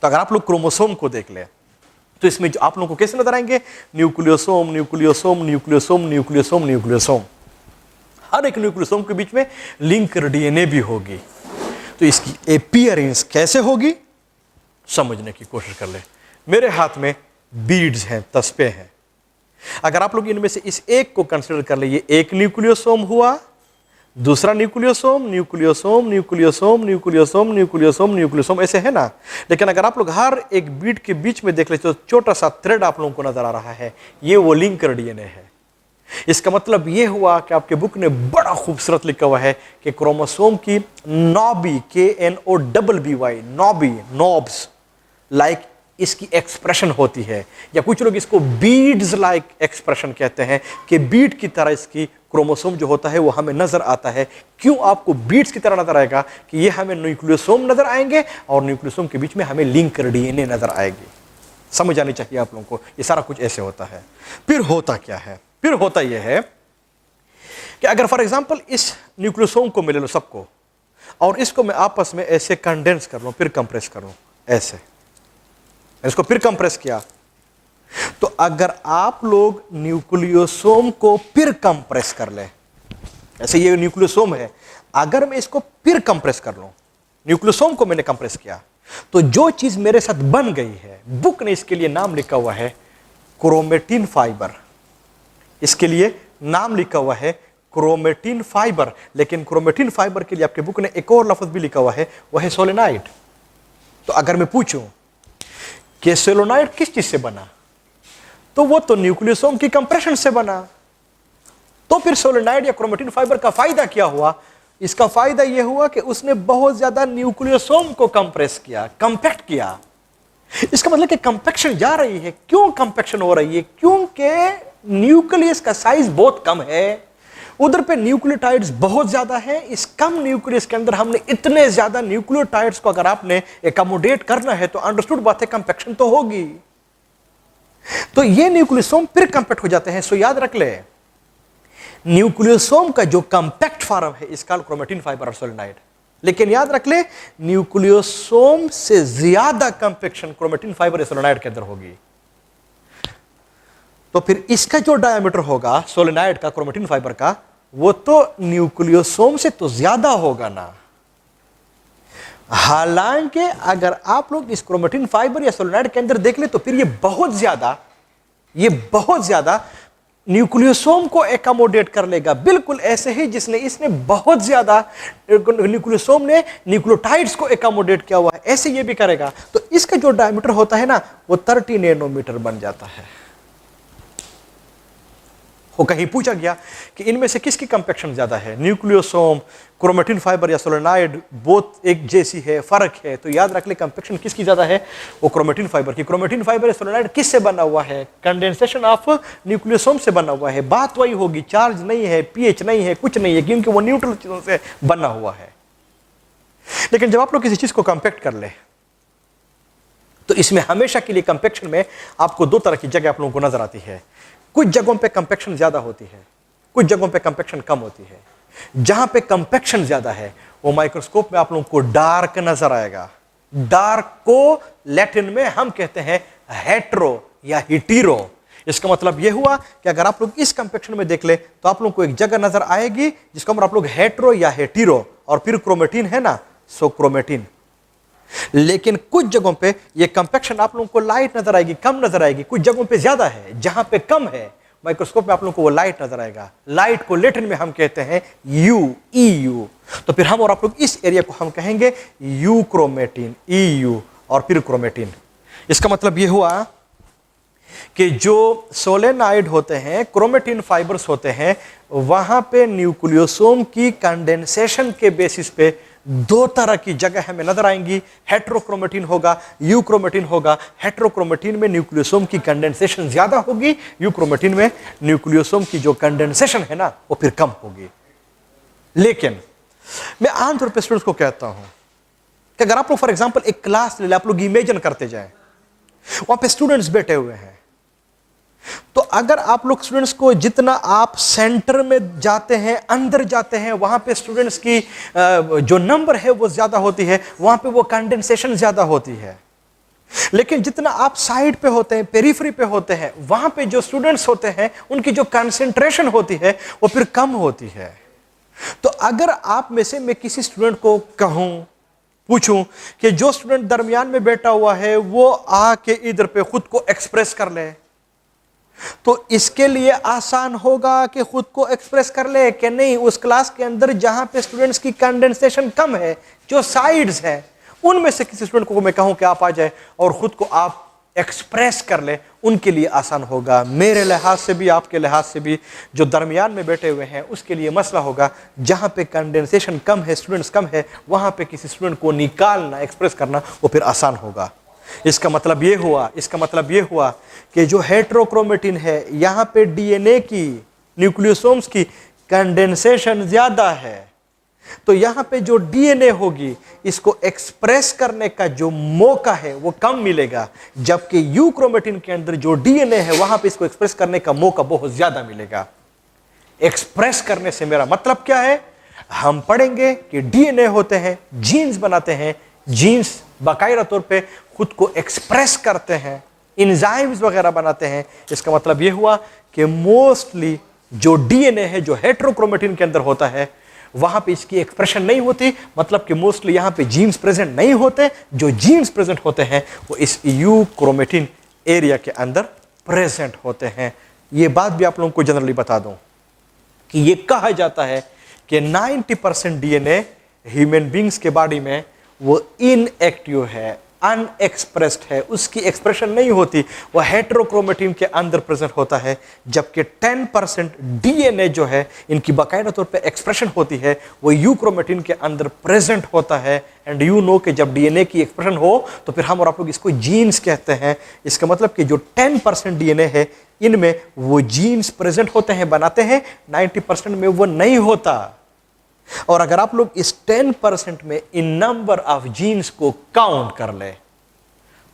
Speaker 1: तो अगर आप लोग क्रोमोसोम को देख लें तो इसमें जो आप लोगों को कैसे नजर आएंगे, nucleosome nucleosome nucleosome nucleosome nucleosome, हर एक न्यूक्लियोसोम के बीच में लिंकर डीएनए भी होगी। तो इसकी अपीयरेंस कैसे होगी समझने की कोशिश कर ले। मेरे हाथ में बीड्स हैं, तस्बे हैं। अगर आप लोग इनमें से इस एक को कंसीडर कर ले, ये एक न्यूक्लियोसोम हुआ, दूसरा nucleosome nucleosome nucleosome nucleosome nucleosome nucleosome, ऐसे है ना। लेकिन अगर आप लोग हर एक बीड के बीच में देख ले तो छोटा सा थ्रेड आप लोगों को नजर आ रहा है, ये वो लिंकर डीएनए है। इसका मतलब यह हुआ कि आपके बुक ने बड़ा खूबसूरत लिखा हुआ है कि क्रोमोसोम की knobby, KNOBBY, knobby, knobs like इसकी एक्सप्रेशन होती है, या कुछ लोग इसको बीड्स लाइक एक्सप्रेशन कहते हैं कि बीड की तरह इसकी क्रोमोसोम जो होता है वो हमें नजर आता है। क्यों आपको बीड्स की तरह नजर आएगा कि ये हमें न्यूक्लियोसोम नजर आएंगे और न्यूक्लियोसोम के बीच में हमें लिंकर डीएनए नजर आएगी। समझ आनी चाहिए आप लोगों को, ये सारा कुछ ऐसे होता है। फिर होता क्या है, फिर होता यह है कि अगर फॉर एग्जांपल इस न्यूक्लियोसोम को मिले लो सबको, और इसको मैं आपस में ऐसे कंडेंस कर लूं, फिर कंप्रेस करूं, ऐसे इसको फिर कंप्रेस किया, तो अगर आप लोग न्यूक्लियोसोम को फिर कंप्रेस कर ले, ऐसे ये न्यूक्लियोसोम है, अगर मैं इसको फिर कंप्रेस कर लूं, न्यूक्लियोसोम को मैंने कंप्रेस किया, तो जो चीज मेरे साथ बन गई है, बुक ने इसके लिए नाम लिखा हुआ है क्रोमेटिन फाइबर। इसके लिए नाम लिखा हुआ है क्रोमेटिन फाइबर। लेकिन क्रोमेटिन फाइबर के लिए आपके बुक ने एक और लफ्ज भी लिखा हुआ है, वह है सोलेनाइड। तो अगर मैं पूछूं कि सोलेनाइड किस चीज से बना, तो वो तो न्यूक्लियोसोम की कंप्रेशन से बना। तो फिर सोलेनाइड या क्रोमेटिन फाइबर का फायदा क्या हुआ? इसका फायदा यह हुआ कि उसने बहुत ज्यादा न्यूक्लियोसोम को कंप्रेस किया, कंपैक्ट किया। इसका मतलब कि कंपैक्शन जा रही है। क्यों कंपैक्शन हो रही है? क्योंकि न्यूक्लियस का साइज बहुत कम है, उधर पे न्यूक्लियोटाइड्स बहुत ज्यादा है। इस कम न्यूक्लियस के अंदर हमने इतने ज्यादा न्यूक्लियोटाइड्स को अगर आपने एकोमोडेट करना है तो अंडरस्टूड बात है कंपैक्शन तो होगी। तो ये न्यूक्लियोसोम फिर कंपैक्ट हो जाते हैं। सो याद रख ले, न्यूक्लियोसोम का जो कंपैक्ट फॉर्म है इसका क्रोमेटिन फाइबर और सोलेनाइड। लेकिन याद रख ले, न्यूक्लियोसोम से ज्यादा कंपैक्शन क्रोमेटिन फाइबर या सोलेनाइड के अंदर होगी। तो फिर इसका जो डायमीटर होगा सोलेनाइड का, क्रोमेटिन फाइबर का, वो तो न्यूक्लियोसोम से तो ज्यादा होगा ना। हालांकि अगर आप लोग इस क्रोमेटिन फाइबर या सोलेनाइड के अंदर देख ले तो फिर ये बहुत ज्यादा न्यूक्लियोसोम को एकोमोडेट कर लेगा, बिल्कुल ऐसे ही जिसने इसने बहुत ज्यादा न्यूक्लियोसोम ने न्यूक्लियोटाइड्स को एकोमोडेट किया हुआ है, ऐसे ये भी करेगा। तो इसका जो डायमीटर होता है ना, वो 30 नैनोमीटर बन जाता है। वो कहीं पूछा गया कि इनमें से किसकी कंपैक्शन ज़्यादा है, न्यूक्लियोसोम, क्रोमेटिन फाइबर या सोलेनॉइड, बोथ एक जैसी है, फर्क है, तो याद रख ले कंपैक्शन किसकी ज़्यादा है, वो क्रोमेटिन फाइबर की। क्रोमेटिन फाइबर या सोलेनॉइड किससे बना हुआ है, कंडेंसेशन ऑफ न्यूक्लियोसोम से बना हुआ है। बात वही होगी, चार्ज नहीं है, पीएच नहीं है, कुछ नहीं है, क्योंकि वो न्यूट्रल चीज़ों से बना हुआ है। लेकिन जब आप लोग किसी चीज़ को कंपैक्ट कर ले तो इसमें हमेशा के लिए कंपैक्शन में आपको दो तरह की जगह आप लोगों को नजर आती है। कुछ जगहों पे कंपैक्शन ज्यादा होती है, कुछ जगहों पे कंपैक्शन कम होती है। जहां पे कंपैक्शन ज्यादा है वो माइक्रोस्कोप में आप लोगों को डार्क नजर आएगा। डार्क को लैटिन में हम कहते हैं हेट्रो या हिटीरो। इसका मतलब यह हुआ कि अगर आप लोग इस कंपैक्शन में देख ले तो आप लोगों को एक जगह नजर आएगी जिसको हम आप लोग हेट्रो या हेटीरो, और फिर क्रोमेटिन है ना, सो क्रोमेटिन। लेकिन कुछ जगहों पे ये कंपैक्शन आप लोगों को लाइट नजर आएगी, कम नजर आएगी। कुछ जगहों पे ज्यादा है, जहां पे कम है माइक्रोस्कोप में आप लोगों को वो लाइट नजर आएगा। लाइट को लैटिन में हम कहते हैं यू। तो फिर हम और आप लोग इस एरिया को हम कहेंगे यू क्रोमेटिन, EU और फिर क्रोमेटिन। इसका मतलब ये हुआ कि जो सोलेनॉइड होते हैं, क्रोमेटिन फाइबर्स होते हैं, वहां पे न्यूक्लियोसोम की कंडेंसेशन के बेसिस पे दो तरह की जगह हमें नजर आएंगी। हेट्रोक्रोमेटिन होगा, यूक्रोमेटिन होगा। हेट्रोक्रोमेटिन में न्यूक्लियोसोम की कंडेंसेशन ज्यादा होगी, यूक्रोमेटिन में न्यूक्लियोसोम की जो कंडेंसेशन है ना वो फिर कम होगी। लेकिन मैं आमतौर पर स्टूडेंट्स को कहता हूं कि अगर आप लोग फॉर एग्जांपल एक क्लास ले ले, आप लोग इमेजिन करते जाएं, वहां पे स्टूडेंट्स बैठे हुए हैं, तो अगर आप लोग स्टूडेंट्स को जितना आप सेंटर में जाते हैं, अंदर जाते हैं, वहां पे स्टूडेंट्स की जो नंबर है वो ज्यादा होती है, वहां पे वो कंडेंसेशन ज्यादा होती है। लेकिन जितना आप साइड पे होते हैं, पेरिफेरी पे होते हैं, वहां पे जो स्टूडेंट्स होते हैं उनकी जो कंसेंट्रेशन होती है वो फिर कम होती है। तो अगर आप में से मैं किसी स्टूडेंट को कहूं, पूछूं कि जो स्टूडेंट दरमियान में बैठा हुआ है वो आके इधर पे खुद को एक्सप्रेस कर ले, तो इसके लिए आसान होगा कि खुद को एक्सप्रेस कर ले कि नहीं, उस क्लास के अंदर जहां पे स्टूडेंट्स की कंडेंसेशन कम है, जो साइड्स हैं, उनमें से किसी स्टूडेंट को मैं कहूं कि आप आ जाए और खुद को आप एक्सप्रेस कर ले, उनके लिए आसान होगा। मेरे लिहाज से भी, आपके लिहाज से भी, जो दरमियान में बैठे हुए हैं उसके लिए मसला होगा। जहां पे कंडेंसेशन कम है, स्टूडेंट्स कम है, वहां पे किसी स्टूडेंट को निकालना, एक्सप्रेस करना वो फिर आसान होगा। इसका मतलब ये हुआ कि जो हेट्रोक्रोमेटिन है, यहां पे डीएनए की, न्यूक्लियोसोम्स की कंडेंसेशन ज्यादा है, तो यहां पे जो डीएनए होगी इसको एक्सप्रेस करने का जो मौका है वो कम मिलेगा, जबकि यू क्रोमेटिन के अंदर जो डीएनए है वहां पे इसको एक्सप्रेस करने का मौका बहुत ज्यादा मिलेगा। एक्सप्रेस करने से मेरा मतलब क्या है, हम पढ़ेंगे कि डीएनए होते हैं, जीन्स बनाते हैं, जीन्स बाकायदा तौर पे खुद को एक्सप्रेस करते हैं, एंजाइम्स वगैरह बनाते हैं। इसका मतलब यह हुआ कि मोस्टली जो डीएनए है जो हेट्रोक्रोमेटिन के अंदर होता है वहां पे इसकी एक्सप्रेशन नहीं होती, मतलब कि मोस्टली यहां पे जीन्स प्रेजेंट नहीं होते। जो जीन्स प्रेजेंट होते हैं वो इस यू क्रोमेटिन एरिया के अंदर प्रेजेंट होते हैं। ये बात भी आप लोगों को जनरली बता दूं कि ये कहा जाता है कि 90% डीएनए ह्यूमन बींग्स के बॉडी में वो इनएक्टिव है, अनएक्सप्रेस्ड है, उसकी एक्सप्रेशन नहीं होती, वो हेट्रोक्रोमेटिन के अंदर प्रेजेंट होता है। जबकि 10% डीएनए जो है इनकी बाकायदा तौर पे एक्सप्रेशन होती है, वो यू क्रोमेटिन के अंदर प्रेजेंट होता है। एंड यू नो कि जब डीएनए की एक्सप्रेशन हो तो फिर हम और आप लोग इसको जीन्स कहते हैं। इसका मतलब कि जो 10% डीएनए है इनमें वो जीन्स प्रेजेंट होते हैं, बनाते हैं, 90% में वो नहीं होता। और अगर आप लोग इस 10% में इन नंबर ऑफ जीन्स को काउंट कर ले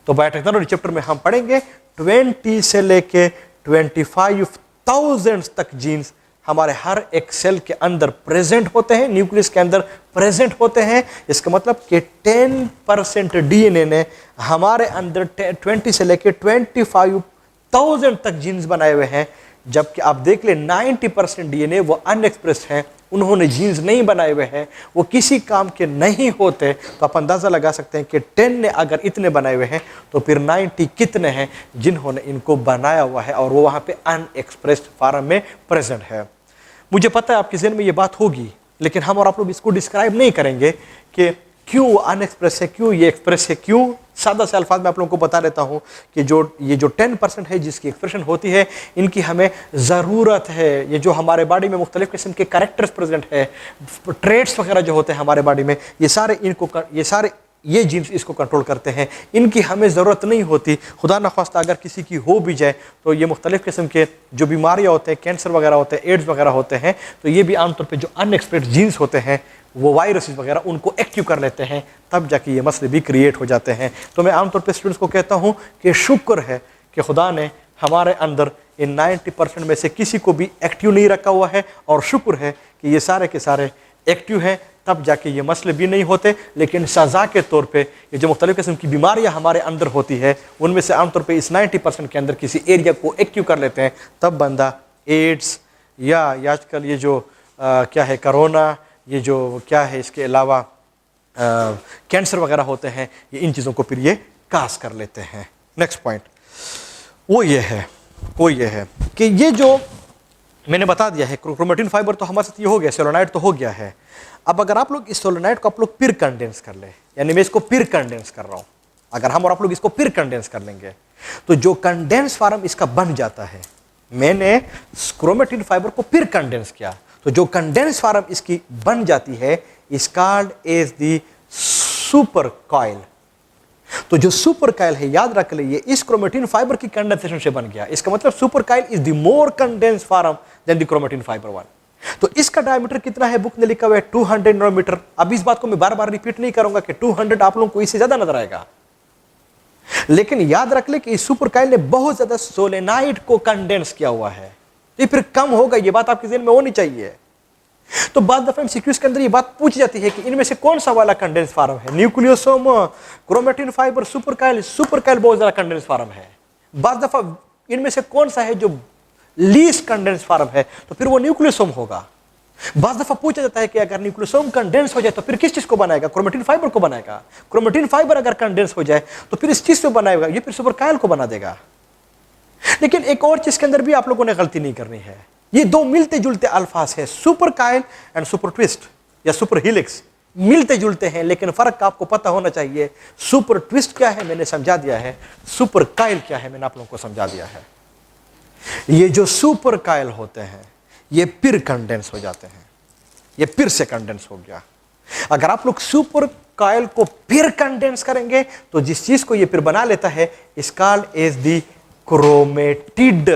Speaker 1: तो बायोटेक्नोलॉजी चैप्टर में हम पढ़ेंगे 20 से लेके 25,000 तक जीन्स हमारे हर एक सेल के अंदर प्रेजेंट होते हैं, न्यूक्लियस के अंदर प्रेजेंट होते हैं। इसका मतलब कि 10% डीएनए ने हमारे अंदर 20 से लेके 25,000 तक जीन्स बनाए हुए हैं। जबकि आप देख ले 90% डीएनए वो अनएक्सप्रेस्ड हैं, उन्होंने जीन्स नहीं बनाए हुए हैं, वो किसी काम के नहीं होते। तो आप अंदाजा लगा सकते हैं कि 10 ने अगर इतने बनाए हुए हैं तो फिर 90 कितने हैं जिन्होंने इनको बनाया हुआ है और वो वहां पे अनएक्सप्रेस्ड फॉर्म में प्रेजेंट है। मुझे पता है आपके ज़हन में ये बात होगी, लेकिन हम और आप लोग इसको डिस्क्राइब नहीं करेंगे कि क्यों अनएक्सप्रेस है, क्यों ये एक्सप्रेस है, क्यों सादा से अल्फाज में आप लोगों को बता देता हूँ कि ये जो 10% है जिसकी एक्सप्रेशन होती है, इनकी हमें ज़रूरत है। ये जो हमारे बॉडी में मुख्तलिफ़ किस्म के कैरेक्टर्स प्रेजेंट है, ट्रेड्स वगैरह जो होते हैं हमारे बॉडी में, ये जीन्स इसको कंट्रोल करते हैं। इनकी हमें ज़रूरत नहीं होती। खुदा न खास्ता अगर किसी की हो भी जाए तो ये मुख्तलिफ़ किस्म के जो बीमारियाँ होते हैं, कैंसर वगैरह होते हैं, एड्स वगैरह होते हैं, तो ये भी आमतौर पे जो अनएक्सपेक्टेड जीन्स होते हैं, वो वायरसेस वगैरह उनको एक्टिव कर लेते हैं, तब जाके ये मसले भी क्रिएट हो जाते हैं। तो मैं आमतौर पे स्टूडेंट्स को कहता हूँ कि शुक्र है कि खुदा ने हमारे अंदर इन 90% में से किसी को भी एक्टिव नहीं रखा हुआ है, और शुक्र है कि ये सारे के सारे एक्टिव हैं, तब जाके ये मसले भी नहीं होते। लेकिन सज़ा के तौर पे ये जो मुख्तलिफ़ किस्म की बीमारियाँ हमारे अंदर होती है, उनमें से आमतौर पे इस 90% के अंदर किसी एरिया को एक्टिव कर लेते हैं, तब बंदा एड्स या आजकल ये जो क्या है कोरोना, ये जो क्या है, इसके अलावा कैंसर वगैरह होते हैं, ये इन चीज़ों को फिर ये कास कर लेते हैं। नेक्स्ट पॉइंट वो ये है कि ये जो मैंने बता दिया है, क्रोमेटिन फाइबर तो हमारे साथ ये हो गया, सोलेनाइड तो हो गया है। अब अगर आप लोग इस सोलेनाइड को आप लोग फिर कंडेंस कर ले, यानी मैं इसको फिर कंडेंस कर रहा हूँ, अगर हम और आप लोग इसको फिर कंडेंस कर लेंगे तो जो कंडेंस फार्म इसका बन जाता है, मैंने क्रोमेटिन फाइबर को फिर कंडेंस किया, तो जो कंडेंस फार्म इसकी बन जाती है is called as the super coil. तो जो सुपर कॉइल है, याद रख लीजिए, इस क्रोमेटिन फाइबर की कंडेंसेशन से बन गया। इसका मतलब super coil is the more condense form than the chromatin fibre one. तो इसका डायमीटर कितना है, बुक में लिखा हुआ है 200 नैनोमीटर। अब इस बात को मैं बार बार रिपीट नहीं करूंगा कि 200 आप लोगों को इससे ज्यादा नजर आएगा, लेकिन याद रख ले कि इस सुपर कॉइल ने बहुत ज्यादा सोलेनाइड को कंडेंस किया हुआ है, तो फिर कम होगा, ये बात आपके ज़हन में होनी चाहिए। तो बाद दफा एमसीक्यूज़ के अंदर ये बात पूछी जाती है कि इनमें से कौन सा वाला कंडेंस फार्म है, nucleosome, chromatin fibre, super coil बहुत ज्यादा कंडेंस फार्म है। बाद दफा इनमें से कौन सा है जो लीस्ट कंडेंस फार्म है, तो फिर वो न्यूक्लियोसोम होगा। बाद दफा पूछा जाता है कि अगर न्यूक्लियोसोम कंडेंस हो जाए तो फिर किस चीज को बनाएगा, क्रोमेटिन फाइबर को बनाएगा। क्रोमेटिन फाइबर अगर कंडेंस हो जाए तो फिर इस चीज को बनाएगा, ये फिर सुपर कॉइल को बना देगा। लेकिन एक और चीज के अंदर भी आप लोगों ने गलती नहीं करनी है, ये दो मिलते जुलते अल्फाज है, super coil and super twist या सुपर हेलिक्स, मिलते जुलते हैं, लेकिन फर्क आपको पता होना चाहिए। सुपर ट्विस्ट क्या है मैंने समझा दिया है, सुपर कॉइल क्या है मैंने आप लोगों को समझा दिया है। ये जो सुपर कॉइल होते हैं ये फिर कंडेंस हो जाते हैं, ये फिर से कंडेंस हो गया। अगर आप लोग सुपर कॉइल को फिर कंडेंस करेंगे तो जिस चीज को ये फिर बना लेता है is called as the chromatid.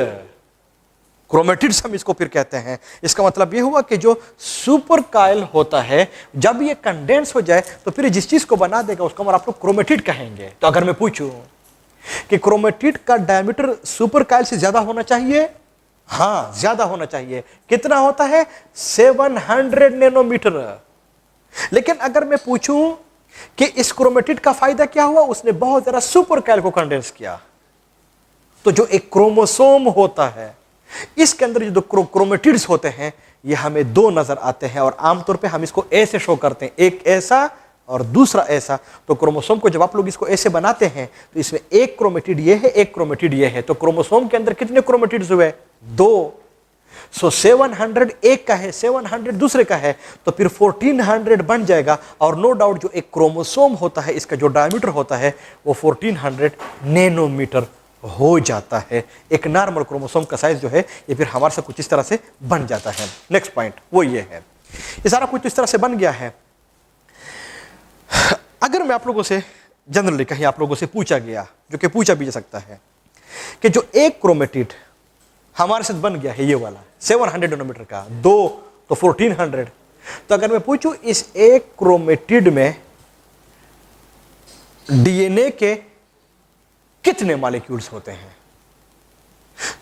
Speaker 1: Chromatids हम इसको फिर कहते हैं। इसका मतलब ये हुआ कि जो सुपर कॉइल होता है जब ये कंडेंस हो जाए तो फिर जिस चीज को बना देगा उसको हम आप लोग क्रोमेटिड कहेंगे। तो अगर मैं पूछूं कि क्रोमेटिड का डायमीटर सुपर कॉइल से ज्यादा होना चाहिए, हाँ ज्यादा होना चाहिए। कितना होता है, 700 नैनोमीटर। लेकिन अगर मैं पूछूं कि इस क्रोमेटिड का फायदा क्या हुआ, उसने बहुत ज्यादा सुपर कॉइल को कंडेंस किया। तो जो एक क्रोमोसोम होता है इसके अंदर जो क्रोमेटिड्स होते हैं ये हमें दो नजर आते हैं, और आमतौर पे हम इसको ऐसे शो करते हैं, एक ऐसा और दूसरा ऐसा। तो क्रोमोसोम को जब आप लोग इसको ऐसे बनाते हैं तो इसमें एक क्रोमेटिड ये है, एक क्रोमेटिड ये है। तो क्रोमोसोम के अंदर कितने क्रोमेटिड्स हुए, 2। सो 700 एक का है, 700 दूसरे का है, तो फिर 1400 बन जाएगा। और नो डाउट जो एक क्रोमोसोम होता है इसका जो डायमीटर होता है वो 1400 नैनोमीटर हो जाता है। एक नॉर्मल क्रोमोसोम का साइज जो है ये फिर हमारे से कुछ इस तरह से बन जाता है। नेक्स्ट पॉइंट वो ये है, ये सारा कुछ इस तरह से बन गया है। अगर मैं आप लोगों से जनरली कहीं आप लोगों से पूछा गया, जो कि पूछा भी जा सकता है, कि जो एक क्रोमेटिड हमारे साथ बन गया है ये वाला 700 नैनोमीटर का, 2 तो 1400, तो अगर मैं पूछूं इस एक क्रोमेटिड में डीएनए के कितने मॉलिक्यूल्स होते हैं,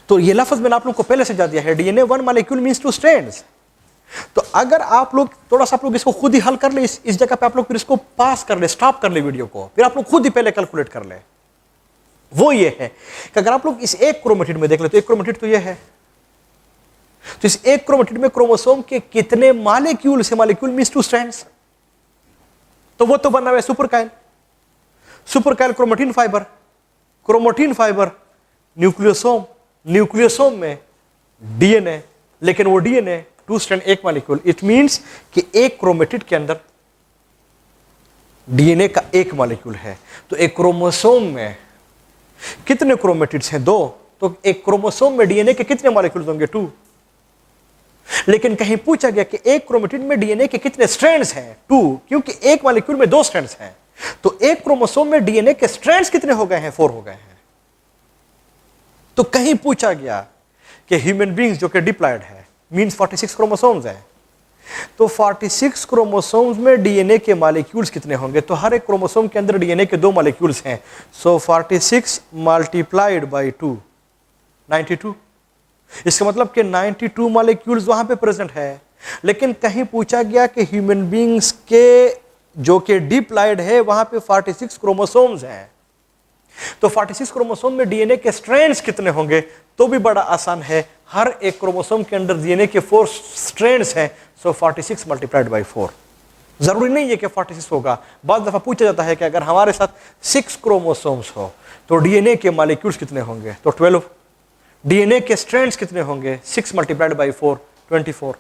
Speaker 1: तो ये लफ्ज मैंने आप लोग को पहले से समझा दिया है, डीएनए 1 मॉलिक्यूल मींस 2 स्ट्रैंड्स। तो अगर आप लोग थोड़ा सा आप लोग इसको खुद ही हल कर ले, इस जगह पे आप लोग फिर इसको पास कर ले, स्टॉप कर ले वीडियो को, फिर आप लोग खुद ही पहले कैलकुलेट कर ले। वो ये है कि अगर आप लोग इस एक क्रोमेटिड में देख ले, तो एक क्रोमेटिड तो ये है, तो इस एक क्रोमेटिड में क्रोमोसोम के कितने मॉलिक्यूल से, मॉलिक्यूल मींस 2 स्ट्रैंड्स, तो वो तो बना हुआ है super coil. Super coil chromatin fibre, chromatin fibre nucleosome, nucleosome में डीएनए, लेकिन वो डीएनए 2 स्ट्रैंड एक मॉलिक्यूल। इट मींस कि एक क्रोमेटिड के अंदर डीएनए का एक मॉलिक्यूल है। तो एक क्रोमोसोम में कितने क्रोमेटिड्स हैं? 2। तो एक क्रोमोसोम में डीएनए के कितने मॉलिक्यूल्स होंगे? 2। लेकिन कहीं पूछा गया कि एक क्रोमेटिड में डीएनए के कितने स्ट्रैंड्स हैं? 2, क्योंकि एक मॉलिक्यूल में 2 स्ट्रैंड्स हैं। तो एक क्रोमोसोम में डीएनए के स्ट्रैंड्स कितने हो गए हैं? 4 हो गए हैं। तो कहीं पूछा गया कि ह्यूमन बींग्स जो कि डिप्लॉयड है, मींस 46 क्रोमोसोम्स हैं, तो 46 क्रोमोसोम्स में डीएनए के मॉलिक्यूल्स कितने होंगे? तो हर एक क्रोमोसोम के अंदर डीएनए के 2 मॉलिक्यूल्स हैं। सो 46 मल्टीप्लाइड बाई 2, 92। इसका मतलब कि 92 मॉलिक्यूल्स वहां पे प्रेजेंट है। लेकिन कहीं पूछा गया कि ह्यूमन बींग्स के जो कि डिप्लॉयड है वहां पे 46 क्रोमोसोम्स हैं, तो 46 क्रोमोसोम में डीएनए के स्ट्रैंड्स कितने होंगे? तो भी बड़ा आसान है, हर एक क्रोमोसोम के अंदर डीएनए के 4 स्ट्रैंड्स हैं। सो 46 मल्टीप्लाइड बाई 4। जरूरी नहीं है कि 46 होगा। बहुत दफा पूछा जाता है कि अगर हमारे साथ 6 क्रोमोसोम्स हो तो डीएनए के मॉलिक्यूल्स कितने होंगे? तो 12। डीएनए के स्ट्रैंड्स कितने होंगे? 6 मल्टीप्लाइड बाई 4, 24।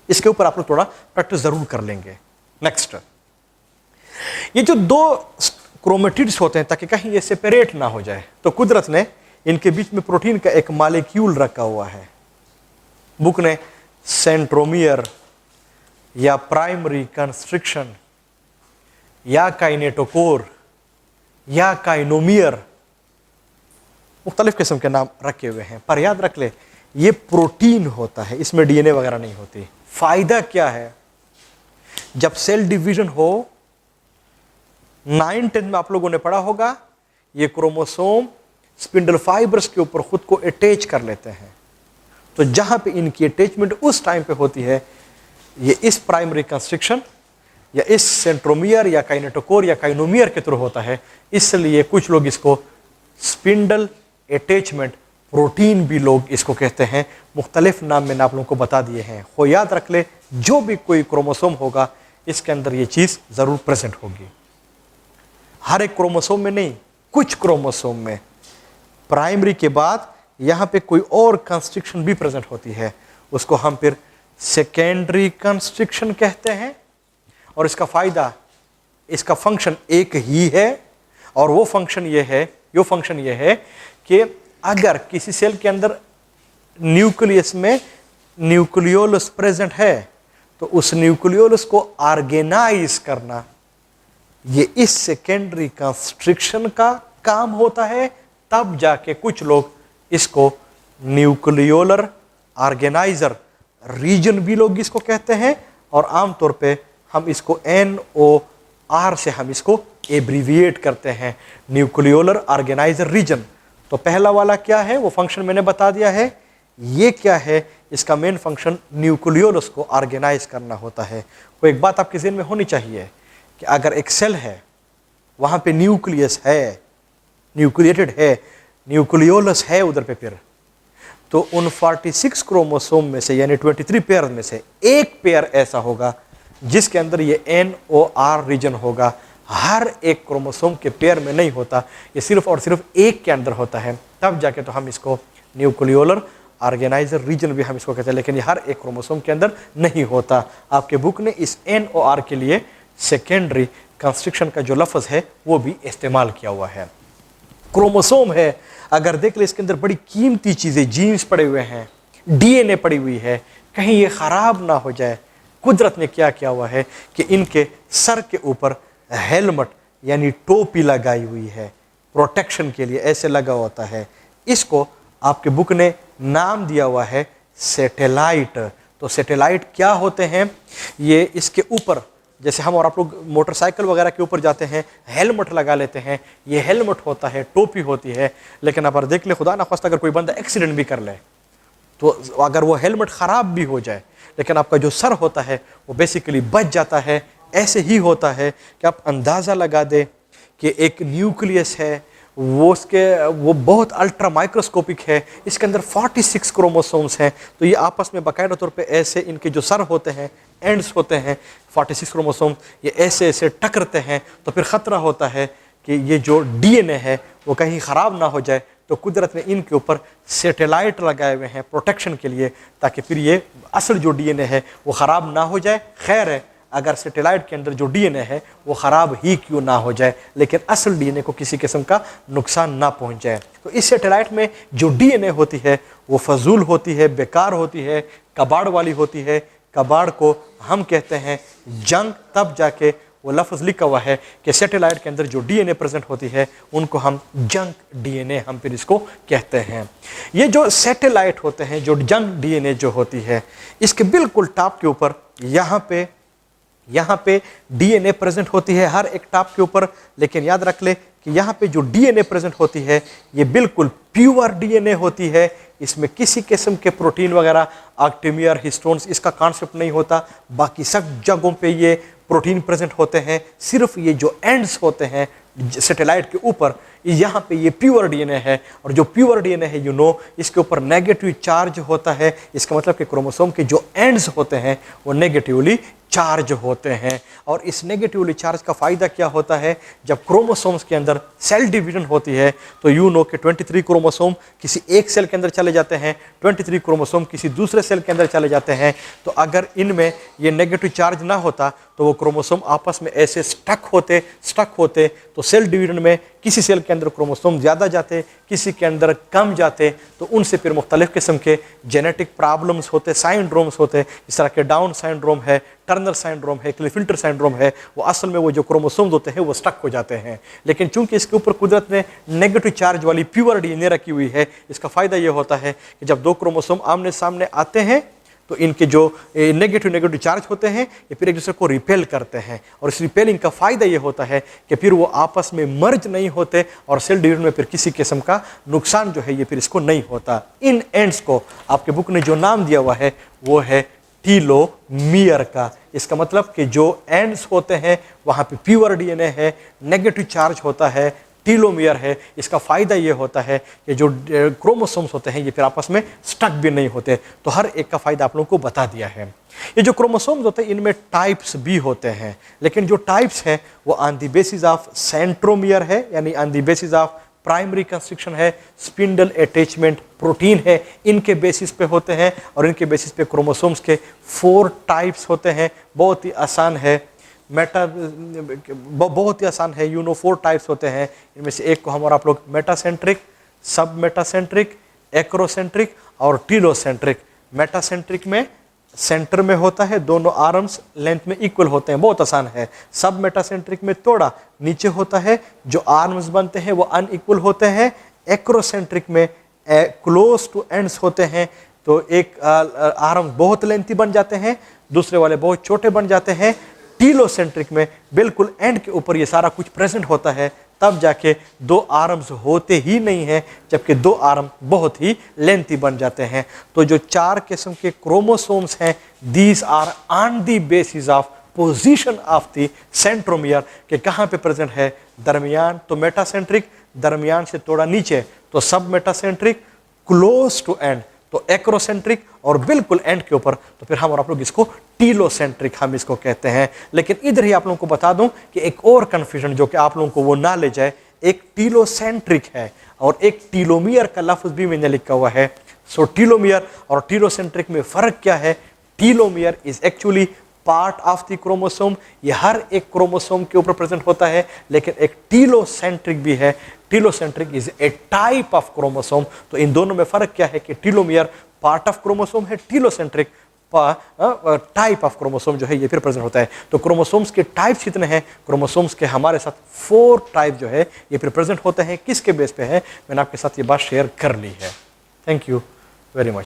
Speaker 1: इसके ऊपर आप लोग थोड़ा प्रैक्टिस जरूर कर लेंगे। नेक्स्ट, ये जो 2 क्रोमेटिड्स होते हैं, ताकि कहीं ये सेपरेट ना हो जाए, तो कुदरत ने इनके बीच में प्रोटीन का एक मॉलिक्यूल रखा हुआ है। बुक ने सेंट्रोमियर या प्राइमरी कंस्ट्रिक्शन या काइनेटोकोर या काइनोमियर, मुख्तलिफ किस्म के नाम रखे हुए हैं, पर याद रख ले ये प्रोटीन होता है, इसमें डीएनए वगैरह नहीं होती। फायदा क्या है? जब सेल डिवीजन हो, 9-10 में आप लोगों ने पढ़ा होगा, ये क्रोमोसोम स्पिंडल फाइबर्स के ऊपर खुद को अटैच कर लेते हैं। तो जहां पे इनकी अटैचमेंट उस टाइम पे होती है, ये इस प्राइमरी कंस्ट्रिक्शन या इस सेंट्रोमियर या काइनेटोकोर या काइनोमियर के थ्रू होता है। इसलिए कुछ लोग इसको स्पिंडल अटैचमेंट प्रोटीन भी लोग इसको कहते हैं। मुख्तलिफ नाम मैंने आप लोगों को बता दिए हैं। हो याद रख ले, जो भी कोई क्रोमोसोम होगा इसके अंदर ये चीज़ ज़रूर प्रेजेंट होगी। हर एक क्रोमोसोम में नहीं, कुछ क्रोमोसोम में प्राइमरी के बाद यहाँ पे कोई और कंस्ट्रिक्शन भी प्रेजेंट होती है, उसको हम फिर सेकेंडरी कंस्ट्रिक्शन कहते हैं। और इसका फ़ायदा, इसका फंक्शन एक ही है, और वो फंक्शन ये है कि अगर किसी सेल के अंदर न्यूक्लियस में न्यूक्लियोलस प्रेजेंट है, तो उस न्यूक्लियोलस को ऑर्गेनाइज करना ये इस सेकेंडरी कंस्ट्रिक्शन का काम होता है। तब जाके कुछ लोग इसको न्यूक्लियोलर ऑर्गेनाइजर रीजन भी लोग इसको कहते हैं, और आमतौर पे हम इसको NOR से हम इसको एब्रीविएट करते हैं, न्यूक्लियोलर ऑर्गेनाइजर रीजन। तो पहला वाला क्या है, वो फंक्शन मैंने बता दिया है। ये क्या है, इसका मेन फंक्शन न्यूक्लियोलस को ऑर्गेनाइज करना होता है। वो एक बात आपके ज़हन में होनी चाहिए कि अगर एक सेल है, वहाँ पे न्यूक्लियस है, न्यूक्लिएटेड है, न्यूक्लियोलस है उधर पे, फिर तो उन 46 क्रोमोसोम में से यानी 23 पेयर में से एक पेयर ऐसा होगा जिसके अंदर ये NOR रीजन होगा। हर एक क्रोमोसोम के पेयर में नहीं होता, ये सिर्फ और सिर्फ एक के अंदर होता है। तब जाके तो हम इसको न्यूक्लियोलर ऑर्गेनाइजर रीजन भी हम इसको कहते हैं, लेकिन ये हर एक क्रोमोसोम के अंदर नहीं होता। आपके बुक ने इस NOR के लिए सेकेंडरी कंस्ट्रिक्शन का जो लफ्ज़ है वो भी इस्तेमाल किया हुआ है। क्रोमोसोम है, अगर देख ले इसके अंदर बड़ी कीमती चीज़ें, जीन्स पड़े हुए हैं, DNA पड़ी हुई है, कहीं ये ख़राब ना हो जाए। कुदरत ने क्या किया हुआ है कि इनके सर के ऊपर हेलमेट यानी टोपी लगाई हुई है, प्रोटेक्शन के लिए ऐसे लगा होता है। इसको आपके बुक ने नाम दिया हुआ है सैटेलाइट। तो सैटेलाइट क्या होते हैं, ये इसके ऊपर, जैसे हम और आप लोग मोटरसाइकिल वगैरह के ऊपर जाते हैं, हेलमेट लगा लेते हैं, ये हेलमेट होता है, टोपी होती है। लेकिन आप देख ले, खुदा ना खास्ता अगर कोई बंदा एक्सीडेंट भी कर ले, तो अगर वो हेलमेट ख़राब भी हो जाए, लेकिन आपका जो सर होता है वो बेसिकली बच जाता है। ऐसे ही होता है कि आप अंदाज़ा लगा दें कि एक न्यूक्लियस है, वो बहुत अल्ट्रा माइक्रोस्कोपिक है, इसके अंदर 46 क्रोमोसोम्स हैं। तो ये आपस में बाकायदा तौर पे ऐसे इनके जो सर होते हैं, एंड्स होते हैं, 46 क्रोमोसोम ये ऐसे ऐसे टकरते हैं। तो फिर ख़तरा होता है कि ये जो DNA है वो कहीं ख़राब ना हो जाए। तो कुदरत ने इनके ऊपर सैटेलाइट लगाए हुए हैं प्रोटेक्शन के लिए, ताकि फिर ये असल जो DNA है वो ख़राब ना हो जाए। खैर है, अगर सैटेलाइट के अंदर जो डीएनए है वो ख़राब ही क्यों ना हो जाए, लेकिन असल डीएनए को किसी किस्म का नुकसान ना पहुंच जाए। तो इस सैटेलाइट में जो डीएनए होती है वो फजूल होती है, बेकार होती है, कबाड़ वाली होती है। कबाड़ को हम कहते हैं जंक, तब जाके वो लफ्ज़ लिखा हुआ है कि सैटेलाइट के अंदर जो डीएनए प्रेजेंट होती है उनको हम जंक डीएनए हम फिर इसको कहते हैं। ये जो सैटेलाइट होते हैं, जो जंक डीएनए जो होती है, इसके बिल्कुल टॉप के ऊपर यहाँ पे डीएनए प्रेजेंट होती है हर एक टॉप के ऊपर। लेकिन याद रख ले कि यहाँ पे जो डीएनए प्रेजेंट होती है ये बिल्कुल प्योर डीएनए होती है। इसमें किसी किस्म के प्रोटीन वगैरह, आर्टेमियर, हिस्टोन्स, इसका कॉन्सेप्ट नहीं होता। बाकी सब जगहों पे ये प्रोटीन प्रेजेंट होते हैं। सिर्फ ये जो एंड्स होते हैं सैटेलाइट के ऊपर, यहाँ पे ये प्योर डीएनए है। और जो प्योर डीएनए है इसके ऊपर नेगेटिव चार्ज होता है। इसका मतलब कि क्रोमोसोम के जो एंड्स होते हैं वो नेगेटिवली चार्ज होते हैं। और इस नेगेटिवली चार्ज का फ़ायदा क्या होता है, जब क्रोमोसोम्स के अंदर सेल डिवीजन होती है तो कि 23 क्रोमोसोम किसी एक सेल के अंदर चले जाते हैं, 23 क्रोमोसोम किसी दूसरे सेल के अंदर चले जाते हैं। तो अगर इनमें ये नेगेटिव चार्ज ना होता तो वो क्रोमोसोम आपस में ऐसे स्टक होते तो सेल डिवीजन में किसी सेल के अंदर क्रोमोसोम ज़्यादा जाते, किसी के अंदर कम जाते, तो उनसे फिर मुख्तलिफ किस्म के जेनेटिक प्रॉब्लम्स होते, साइंड्रोम्स होते। इस तरह के डाउन साइंड्रोम है, टर्नर साइंड्रोम है, क्लिफिल्टर साइंड्रोम है। वो असल में वो जो क्रोमोसोम्स होते हैं वो स्टक हो जाते हैं। लेकिन चूंकि इसके ऊपर कुदरत ने नेगेटिव चार्ज वाली प्योर डीएनए रखी हुई है, इसका फ़ायदा ये होता है कि जब दो क्रोमोसोम आमने सामने आते हैं तो इनके जो नेगेटिव चार्ज होते हैं ये फिर एक दूसरे को रिपेल करते हैं। और इस रिपेलिंग का फ़ायदा ये होता है कि फिर वो आपस में मर्ज नहीं होते और सेल डिवीजन में फिर किसी किस्म का नुकसान जो है ये फिर इसको नहीं होता। इन एंड्स को आपके बुक ने जो नाम दिया हुआ है वो है टीलोमियर का। इसका मतलब कि जो एंड्स होते हैं वहाँ पे प्योर डीएनए है, नेगेटिव चार्ज होता है, टीलोमियर है। इसका फ़ायदा ये होता है कि जो क्रोमोसोम्स होते हैं ये फिर आपस में स्टक भी नहीं होते। तो हर एक का फ़ायदा आप लोगों को बता दिया है। ये जो क्रोमोसोम्स होते हैं इनमें टाइप्स भी होते हैं, लेकिन जो टाइप्स हैं वो on the basis of centromere है, यानी on the basis of primary constriction है, स्पिंडल अटैचमेंट प्रोटीन है, इनके बेसिस पे होते हैं। और इनके बेसिस पे क्रोमोसोम्स के 4 टाइप्स होते हैं। बहुत ही आसान है, बहुत ही आसान है। 4 टाइप्स होते हैं। इनमें से एक को हम और आप लोग मेटासेंट्रिक, सब मेटासेंट्रिक, एक्रोसेंट्रिक और टीलोसेंट्रिक। मेटासेंट्रिक में सेंटर में होता है, दोनों आर्म्स लेंथ में इक्वल होते हैं, बहुत आसान है। सब मेटासेंट्रिक में थोड़ा नीचे होता है, जो आर्म्स बनते हैं वो अनइक्वल होते हैं। एक्रोसेंट्रिक में क्लोज टू एंड्स होते हैं, तो एक आर्म बहुत लेंथी बन जाते हैं, दूसरे वाले बहुत छोटे बन जाते हैं। टीलोसेंट्रिक में बिल्कुल एंड के ऊपर ये सारा कुछ प्रेजेंट होता है, तब जाके 2 आर्म्स होते ही नहीं हैं, जबकि 2 आर्म बहुत ही लेंथी बन जाते हैं। तो जो 4 किस्म के क्रोमोसोम्स हैं, these are on the basis of position of the centromere, के कहाँ पे प्रेजेंट है, दरमियान तो मेटासेंट्रिक, दरमियान से थोड़ा नीचे तो सब मेटासेंट्रिक, क्लोज टू एंड तो एक्रोसेंट्रिक, और बिल्कुल एंड के ऊपर तो फिर हम और आप लोग इसको टीलोसेंट्रिक हम इसको कहते हैं। लेकिन इधर ही आप लोगों को बता दूं कि एक और कन्फ्यूजन जो कि आप लोगों को वो ना ले जाए, एक टीलोसेंट्रिक है और एक टीलोमियर का लफ्ज भी मैंने लिखा हुआ है। सो टीलोमियर और टीलोसेंट्रिक में फ़र्क क्या है? Telomere is actually part of the chromosome, ये हर एक क्रोमोसोम के ऊपर प्रेजेंट होता है। लेकिन एक टीलोसेंट्रिक भी है, telocentric is a type of chromosome. तो इन दोनों में फर्क क्या है कि टीलोमियर पार्ट ऑफ क्रोमोसोम है, टीलोसेंट्रिक टाइप ऑफ क्रोमोसोम जो है ये फिर प्रेजेंट होता है। तो क्रोमोसोम्स के टाइप्स कितने हैं? क्रोमोसोम्स के हमारे साथ 4 टाइप जो है ये फिर प्रेजेंट होते हैं। किसके बेस पे है मैंने आपके साथ ये बात शेयर कर ली है। Thank you very much.